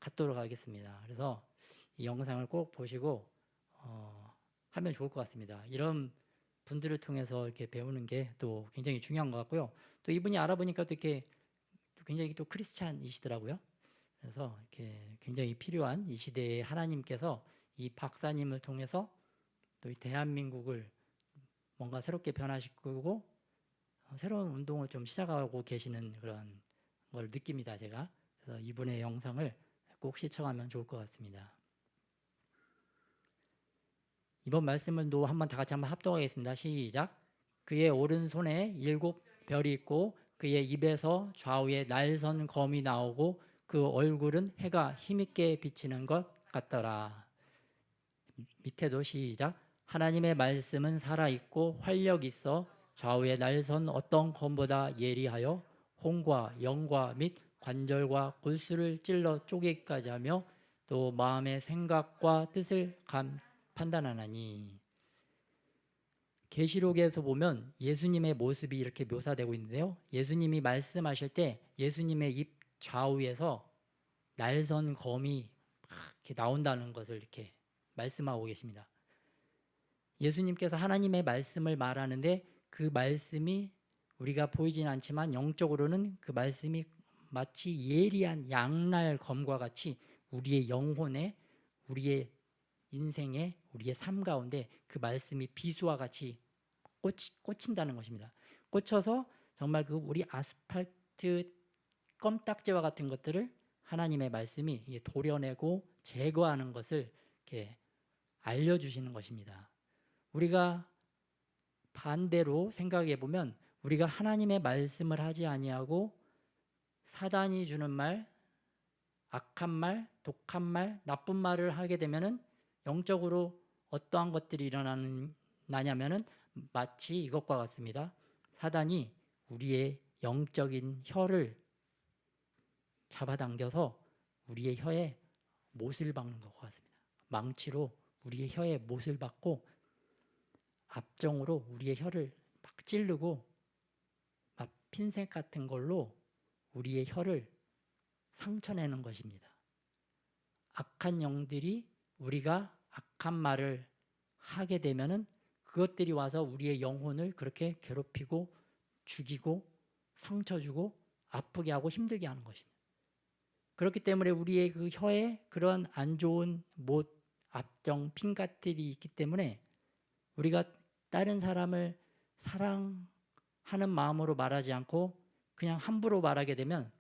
갖도록 하겠습니다. 그래서 이 영상을 꼭 보시고 하면 좋을 것 같습니다. 이런 분들을 통해서 이렇게 배우는 게 또 굉장히 중요한 것 같고요. 또 이분이 알아보니까 또 이렇게 굉장히 또 크리스찬이시더라고요. 그래서 이렇게 굉장히 필요한 이 시대에 하나님께서 이 박사님을 통해서 또 이 대한민국을 뭔가 새롭게 변화시키고 새로운 운동을 좀 시작하고 계시는 그런 걸 느낍니다. 제가. 그래서 이분의 영상을 꼭 시청하면 좋을 것 같습니다. 이번 말씀을 또 한번 다 같이 한번 합독하겠습니다. 시작. 그의 오른손에 7별이 있고 그의 입에서 좌우에 날선 검이 나오고 그 얼굴은 해가 힘있게 비치는 것 같더라. 밑에도 시작. 하나님의 말씀은 살아있고 활력 있어 좌우에 날선 어떤 검보다 예리하여 혼과 영과 및 관절과 골수를 찔러 쪼개기까지 하며 또 마음의 생각과 뜻을 판단하나니. 계시록에서 보면 예수님의 모습이 이렇게 묘사되고 있는데요. 예수님이 말씀하실 때 예수님의 입 좌우에서 날선 검이 이렇게 나온다는 것을 이렇게 말씀하고 계십니다. 예수님께서 하나님의 말씀을 말하는데 그 말씀이 우리가 보이진 않지만 영적으로는 그 말씀이 마치 예리한 양날 검과 같이 우리의 영혼에 우리의 인생에 우리의 삶 가운데 그 말씀이 비수와 같이 꽂힌다는 것입니다. 꽂혀서 정말 그 우리 아스팔트 껌딱지와 같은 것들을 하나님의 말씀이 도려내고 제거하는 것을 이렇게 알려주시는 것입니다. 우리가 반대로 생각해 보면 우리가 하나님의 말씀을 하지 아니하고 사단이 주는 말, 악한 말, 독한 말, 나쁜 말을 하게 되면은 영적으로 어떠한 것들이 일어나냐면은 마치 이것과 같습니다. 사단이 우리의 영적인 혀를 잡아당겨서 우리의 혀에 못을 박는 것과 같습니다. 망치로 우리의 혀에 못을 박고 압정으로 우리의 혀를 막 찌르고 막 핀셋 같은 걸로 우리의 혀를 상처내는 것입니다. 악한 영들이 우리가 악한 말을 하게 되면은 그것들이 와서 우리의 영혼을 그렇게 괴롭히고 죽이고 상처 주고 아프게 하고 힘들게 하는 것입니다. 그렇기 때문에 우리의 그 혀에 그런 안 좋은 못, 압정, 핀갓들이 있기 때문에 우리가 다른 사람을 사랑하는 마음으로 말하지 않고 그냥 함부로 말하게 되면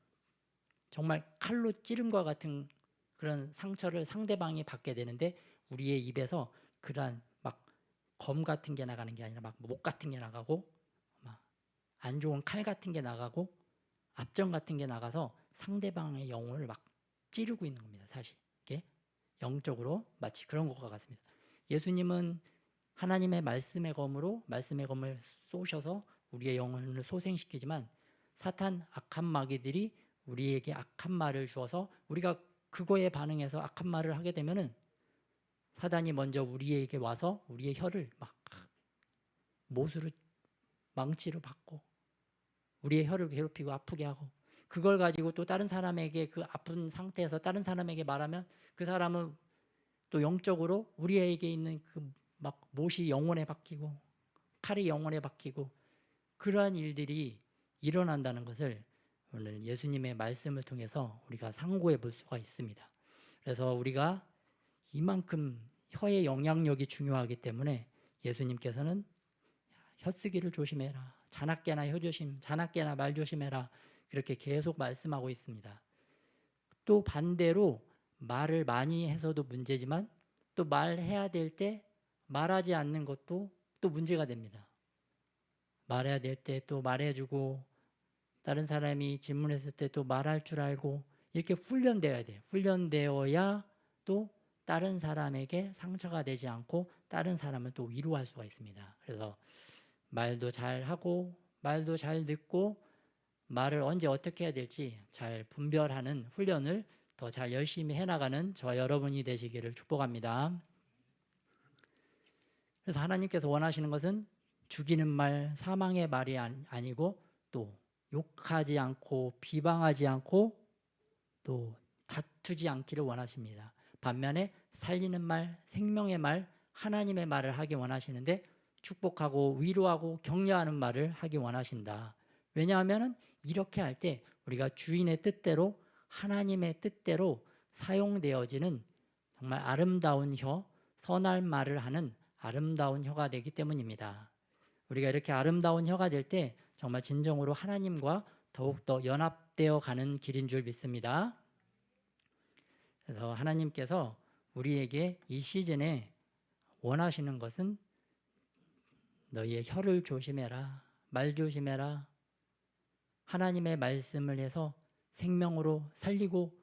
정말 칼로 찌름과 같은 그런 상처를 상대방이 받게 되는데 우리의 입에서 그러한 막 검 같은 게 나가는 게 아니라 막 목 같은 게 나가고 막 안 좋은 칼 같은 게 나가고 압정 같은 게 나가서 상대방의 영혼을 막 찌르고 있는 겁니다. 사실 이게 영적으로 마치 그런 것과 같습니다. 예수님은 하나님의 말씀의 검으로 말씀의 검을 쏘셔서 우리의 영혼을 소생시키지만 사탄 악한 마귀들이 우리에게 악한 말을 주어서 우리가 그거에 반응해서 악한 말을 하게 되면은 사단이 먼저 우리에게 와서 우리의 혀를 막 못으로 망치로 박고 우리의 혀를 괴롭히고 아프게 하고 그걸 가지고 또 다른 사람에게 그 아픈 상태에서 다른 사람에게 말하면 그 사람은 또 영적으로 우리에게 있는 그 막 못이 영혼에 박히고 칼이 영혼에 박히고 그러한 일들이 일어난다는 것을 오늘 예수님의 말씀을 통해서 우리가 상고해 볼 수가 있습니다. 그래서 우리가 이만큼 혀의 영향력이 중요하기 때문에 예수님께서는 혀 쓰기를 조심해라, 자나깨나 혀 조심, 자나깨나 말 조심해라, 그렇게 계속 말씀하고 있습니다. 또 반대로 말을 많이 해서도 문제지만 또 말해야 될 때 말하지 않는 것도 또 문제가 됩니다. 말해야 될 때 또 말해주고, 다른 사람이 질문했을 때 또 말할 줄 알고, 이렇게 훈련되어야 돼요. 훈련되어야 또 다른 사람에게 상처가 되지 않고 다른 사람을 또 위로할 수가 있습니다. 그래서 말도 잘 하고 말도 잘 듣고 말을 언제 어떻게 해야 될지 잘 분별하는 훈련을 더 잘 열심히 해나가는 저와 여러분이 되시기를 축복합니다. 그래서 하나님께서 원하시는 것은 죽이는 말, 사망의 말이 아니고 또 욕하지 않고 비방하지 않고 또 다투지 않기를 원하십니다. 반면에 살리는 말, 생명의 말, 하나님의 말을 하기 원하시는데 축복하고 위로하고 격려하는 말을 하기 원하신다. 왜냐하면 이렇게 할 때 우리가 주인의 뜻대로, 하나님의 뜻대로 사용되어지는 정말 아름다운 혀, 선할 말을 하는 아름다운 혀가 되기 때문입니다. 우리가 이렇게 아름다운 혀가 될 때 정말 진정으로 하나님과 더욱더 연합되어 가는 길인 줄 믿습니다. 그래서 하나님께서 우리에게 이 시즌에 원하시는 것은 너희의 혀를 조심해라, 말 조심해라, 하나님의 말씀을 해서 생명으로 살리고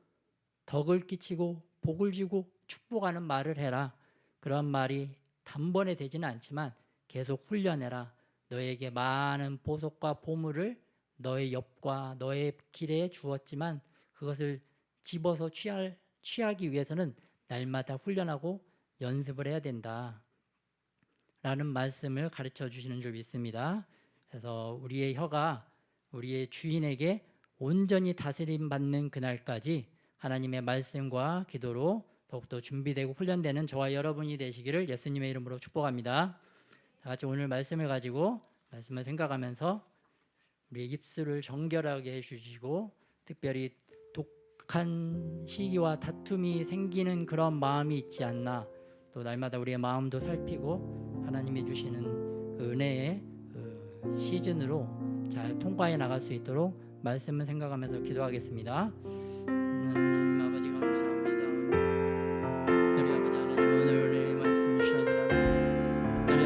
덕을 끼치고 복을 주고 축복하는 말을 해라. 그런 말이 단번에 되지는 않지만 계속 훈련해라. 너에게 많은 보석과 보물을 너의 옆과 너의 길에 주었지만 그것을 집어서 취하기 위해서는 날마다 훈련하고 연습을 해야 된다 라는 말씀을 가르쳐 주시는 줄 믿습니다. 그래서 우리의 혀가 우리의 주인에게 온전히 다스림 받는 그날까지 하나님의 말씀과 기도로 더욱더 준비되고 훈련되는 저와 여러분이 되시기를 예수님의 이름으로 축복합니다. 다 같이 오늘 말씀을 가지고 말씀을 생각하면서 우리의 입술을 정결하게 해주시고, 특별히 독한 시기와 다툼이 생기는 그런 마음이 있지 않나, 또 날마다 우리의 마음도 살피고 하나님이 주시는 그 은혜의 시즌으로 잘 통과해 나갈 수 있도록 말씀을 생각하면서 기도하겠습니다. 하나님 아버지 감사합니다. 우리 아버지 하나님 오늘 은혜의 말씀 주셔서 감사합니다. 우리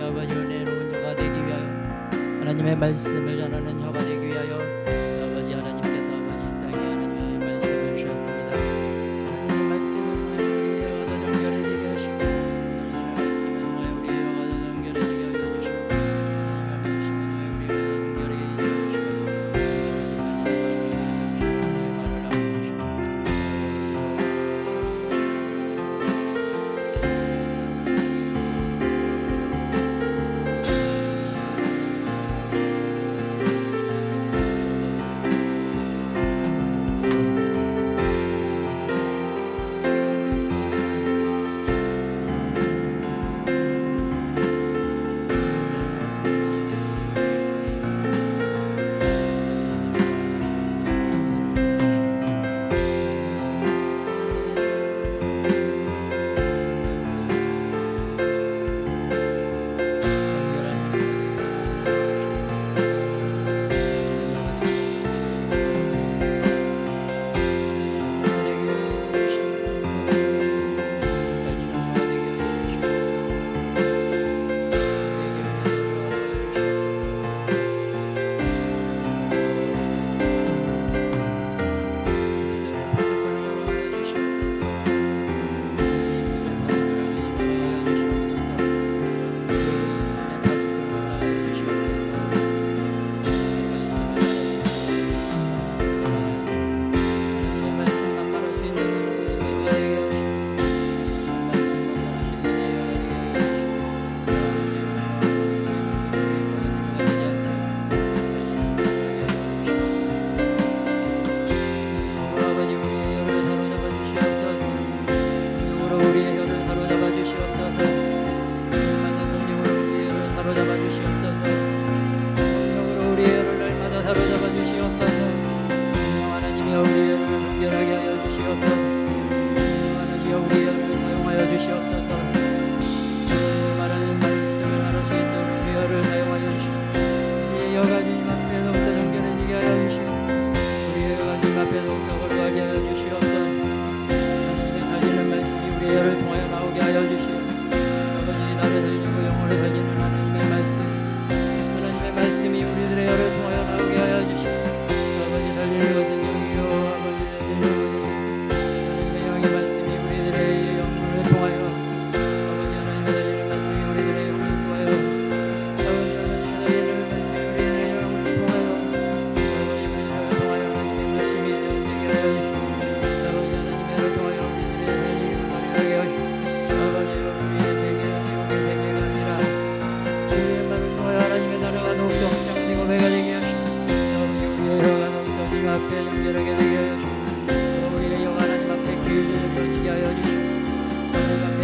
아버지 은혜로운 혀가 되기 위하여, 하나님의 말씀을 전하는 혀가 되기 위하여 아버지 하나님께서 아버지 이 땅에 하나님의 말씀을 주셨습니다. 하나님의 말씀을 통하여 우리의 혀가 더 정결해지게 하시고, 하나님의 말씀을 통하여 우리의 혀가 더 정결해지게 하여 주시고, 하나님의 말씀을 통하여 우리가 더 정결해지게 하여 주시고, 말을 하여 주시고,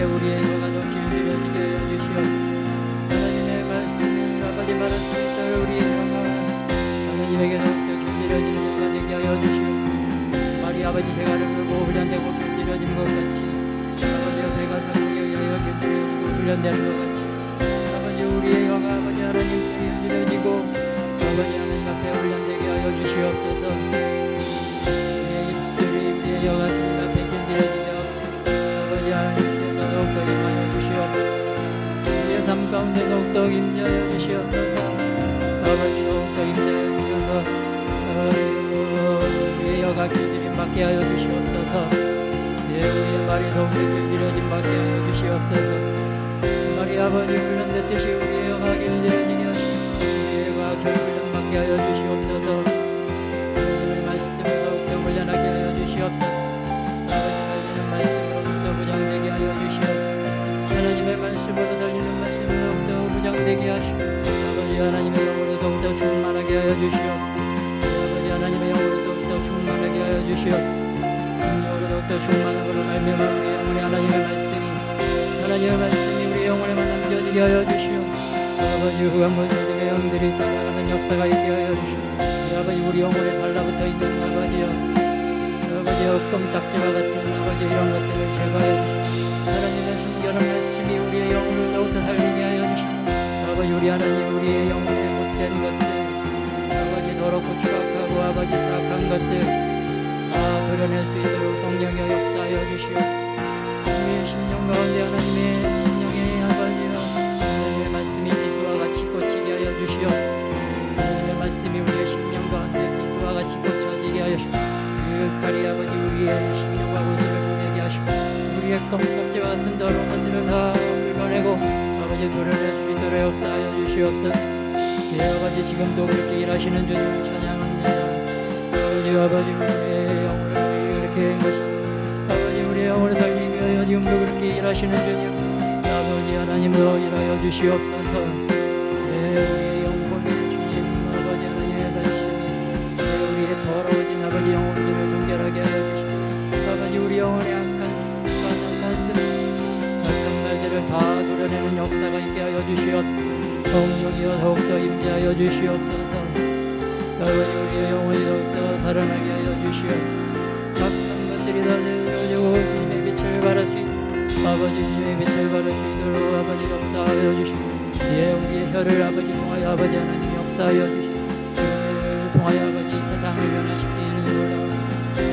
우리의 영가 더 길들여지게 하여 주시옵. 하나님의 말씀을 아버지 말씀을 따라 우리의 영가 하나님에게 더욱더 길들여지는 영가 되게 하여 주시옵. 말이 아버지 재갈을 물고 훈련되고 길들여지는 것 같이 아버지의 배가 사고에 의하여 길들여지고 훈련되는 것 같이 아버지 우리의 영가 아버지 하나님께 길들여지고 아버지 하나님 앞에 훈련되게 하여 주시옵소서. 우리의 입술이 우리의 영가 주님 앞에 길들여지게 하옵소서. 아버지 하나님께서 더욱더 임하여 주시옵소서. 우리의 삶 가운데 더욱더 임하여 주시옵소서. 아버지 더욱더 임하여 주셔서 우리의 영가 길들임 받게 하여 주시옵소서. 우리의 말이 더욱더 길들여짐 받게 하여 주시옵소서. 말이 아버지 훈련됐듯이 우리의 영가 길들여지게 하시고 우리의 영가 결훈련 받게 하여 주시옵소서. 하나님의 말씀을 더욱더 훈련하게 하여 주시옵소서. 아버지 살리는 말씀으로 더욱더 무장되게 하여 주시옵소서. 하나님의 말씀으로 살리는 말씀을 더욱더 무장되게 하시고 아버지 하나님의 영으로 더욱더 충만하게 하여 주시옵소서. 아버지 하나님의 영으로 더욱더 충만하게 하여 주시옵소서. 영으로 더욱더 충만함으로 말미암아 우리의 영혼에 하나님의 말씀이 우리의 영혼에만 남겨지게 하여 주시옵소서. 아버지 후간부자들의 영들이 따라가는 역사가 있게 하여 주시옵소서. 아버지 우리 영혼에 달라붙어 있는 아버지여 껌딱지와 같은 아버지 이런 것들을 제거하여 주시옵소서. 하나님의 순결한 말씀이 우리의 영혼을 더욱더 살리게 하여 주시옵소서. 아버지 우리 하나님 우리의 영혼에 못된 것들 아버지 더럽고 추악하고 아버지 사악한 것들 드러낼 수 있도록 성령의 역사하여 주시옵소서. 우리의 심령 가운데 하나님의 심령의 하나님의 말씀이 비수와 같이 꽂히게 하여 주시옵소서. 하나님의 말씀이 우리의 심령 가운데 비수와 같이 꽂혀지게 하여 주시옵소서. 칼이 아버지 우리의 심령과 고수를 조개게 하시고 우리의 껌딱지와 같은 더러운 것들을 다 긁어내고 아버지 도려낼 수 있도록 역사하여 주시옵소서. 아버지 지금도 그렇게 일하시는 주님을 찬양합니다. 아버지 우리의 영혼을 이렇게 아버지 우리의 영혼을 살리기 위하여 지금도 그렇게 일하시는 주님 아버지 하나님으로 일하여 주시옵소서. 우리의 영혼을 주님 아버지 하나님의 말씀이 우리의 더러워진 아버지 영혼들을 정결하게 하여 주시옵소서. 아버지 우리 영혼의 악한 말들을 다 도려내는 역사가 있게 하여 주시옵소서. 성령이여 더욱더 임재하여 주시옵소서. 아버지 우리의 영혼이 더욱더 살아나게 하여 주시옵소서. 악한 것들이 다 내려지고 주님의 빛을 발할 수 있도록 아버지 주님의 빛을 발할 수 있도록 아버지 역사하여 주시옵소서. 우리의 혀를 아버지 통하여 아버지 하나님 역사하여 주시옵소서. 우리를 통하여 아버지 세상을 변화시키는 놀라운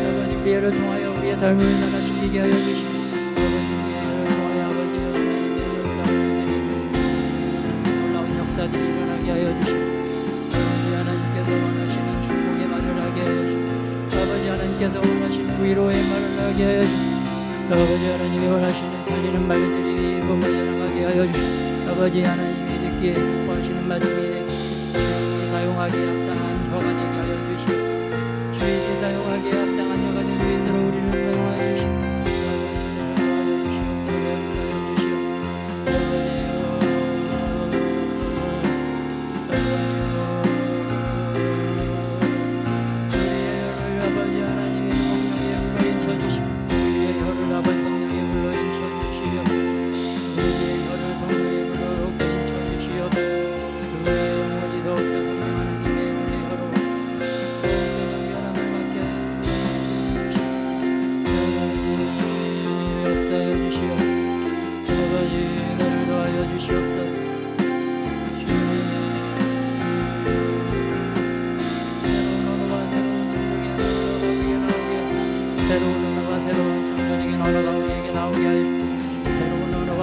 아버지 우리를 통하여 우리의 삶을 변화시키게 하여 주시옵소서. 역사들이 일어나게 하여 주시고 아버지 하나님께서 원하시는 축복의 말을 하게 하여 주시고 아버지 하나님께서 원하시는 위로의 말을 하게 하여 주시고 아버지 하나님이 원하시는 살리는 말들이 몸에 일어나게 하여 주시고 아버지 하나님이 듣기에 기뻐하시는 말씀이 주인이 사용하기에 합당한 혀가 되게 하여 주시고 주인이 사용하기에 합당한 혀가 될 수 있도록 우리를 사용하여 주시고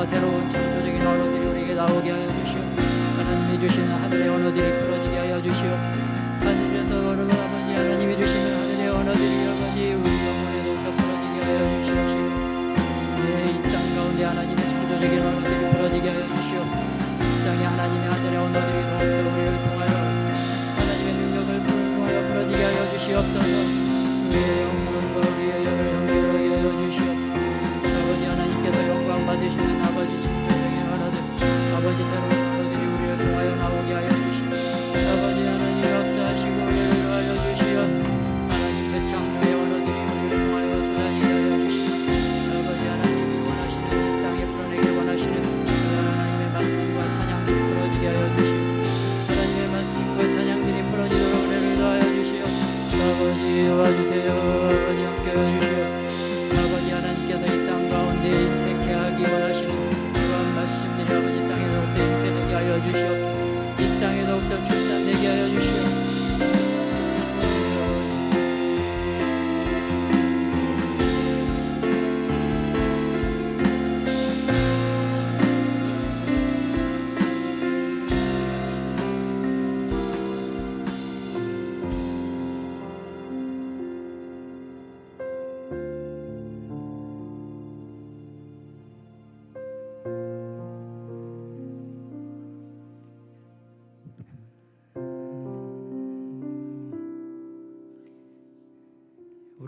새로운 창조적인 언어들이 우리에게 나오게 하여 주시오. 하나님이 주시는 하늘의 언어들이 풀어지게 하여 주시오. 하늘에서 어르고 아버지 하나님이 주시는 하늘의 언어들이 아버지 우리 영혼에도 풀어지게 하여 주시옵시고 이 땅 가운데 하나님의 창조적인 언어들이 풀어지게 하여 주시오. 이 땅에 하나님의 하늘의 언어들이 더욱더 우리를 통하여 하나님의 능력을 통하여 풀어지게 하여 주시옵소서. 우리의 영혼과 우리의 영을 연결하게 하여 주시오. 아버지 하나님께서 영광 받으시는 아버지 창조적인 언어들 아버지 새로운 언어들이 우리를 통하여 나오게 하여 주시오. 아버지 하나님 역사하시고 우리를 하여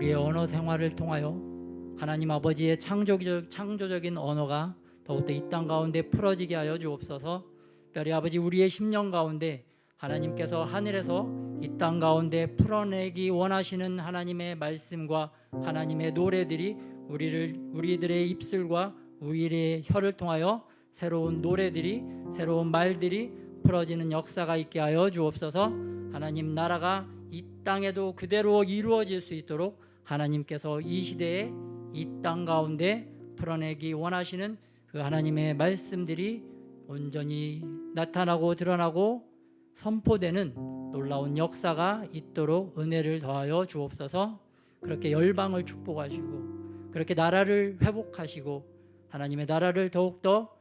우리의 언어 생활을 통하여 하나님 아버지의 창조적인 언어가 더욱더 이 땅 가운데 풀어지게 하여 주옵소서. 특별히 아버지 우리의 심령 가운데 하나님께서 하늘에서 이 땅 가운데 풀어내기 원하시는 하나님의 말씀과 하나님의 노래들이 우리들의 입술과 우리의 혀를 통하여 새로운 노래들이, 새로운 말들이 풀어지는 역사가 있게 하여 주옵소서. 하나님 나라가 이 땅에도 그대로 이루어질 수 있도록 하나님께서 이 시대에 이 땅 가운데 풀어내기 원하시는 그 하나님의 말씀들이 온전히 나타나고 드러나고 선포되는 놀라운 역사가 있도록 은혜를 더하여 주옵소서. 그렇게 열방을 축복하시고 그렇게 나라를 회복하시고 하나님의 나라를 더욱더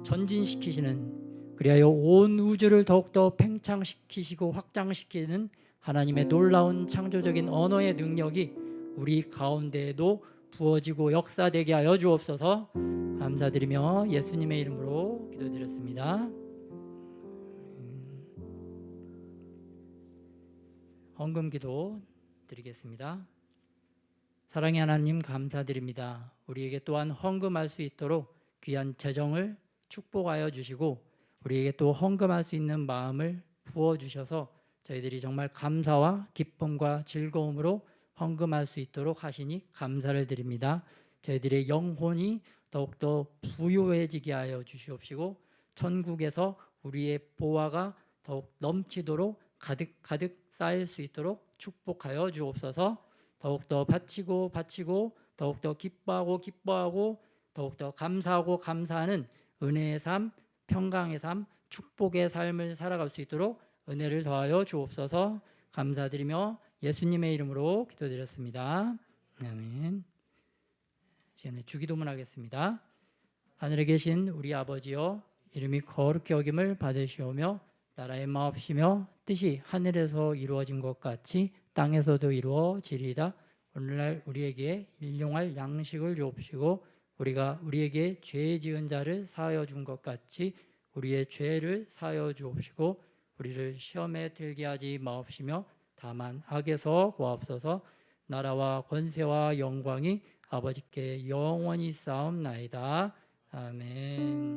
전진시키시는, 그리하여 온 우주를 더욱더 팽창시키시고 확장시키는 하나님의 놀라운 창조적인 언어의 능력이 우리 가운데에도 부어지고 역사되게 하여 주옵소서. 감사드리며 예수님의 이름으로 기도드렸습니다. 헌금기도 드리겠습니다. 사랑의 하나님 감사드립니다. 우리에게 또한 헌금할 수 있도록 귀한 재정을 축복하여 주시고 우리에게 또 헌금할 수 있는 마음을 부어주셔서 저희들이 정말 감사와 기쁨과 즐거움으로 헌금할 수 있도록 하시니 감사를 드립니다. 저희들의 영혼이 더욱더 부요해지게 하여 주시옵시고 천국에서 우리의 보화가 더욱 넘치도록 가득 쌓일 수 있도록 축복하여 주옵소서. 더욱더 바치고 더욱더 기뻐하고 더욱더 감사하고 감사하는 은혜의 삶, 평강의 삶, 축복의 삶을 살아갈 수 있도록 은혜를 더하여 주옵소서. 감사드리며 예수님의 이름으로 기도드렸습니다. 아멘. 이제는 주기도문 하겠습니다. 하늘에 계신 우리 아버지여, 이름이 거룩히 여김을 받으시오며 나라의 마옵시며 뜻이 하늘에서 이루어진 것 같이 땅에서도 이루어지리이다. 오늘날 우리에게 일용할 양식을 주옵시고 우리가 우리에게 죄 지은 자를 사하여 준 것 같이 우리의 죄를 사하여 주옵시고 우리를 시험에 들게 하지 마옵시며 다만 악에서 구하옵소서. 나라와 권세와 영광이 아버지께 영원히 쌓옵나이다. 아멘.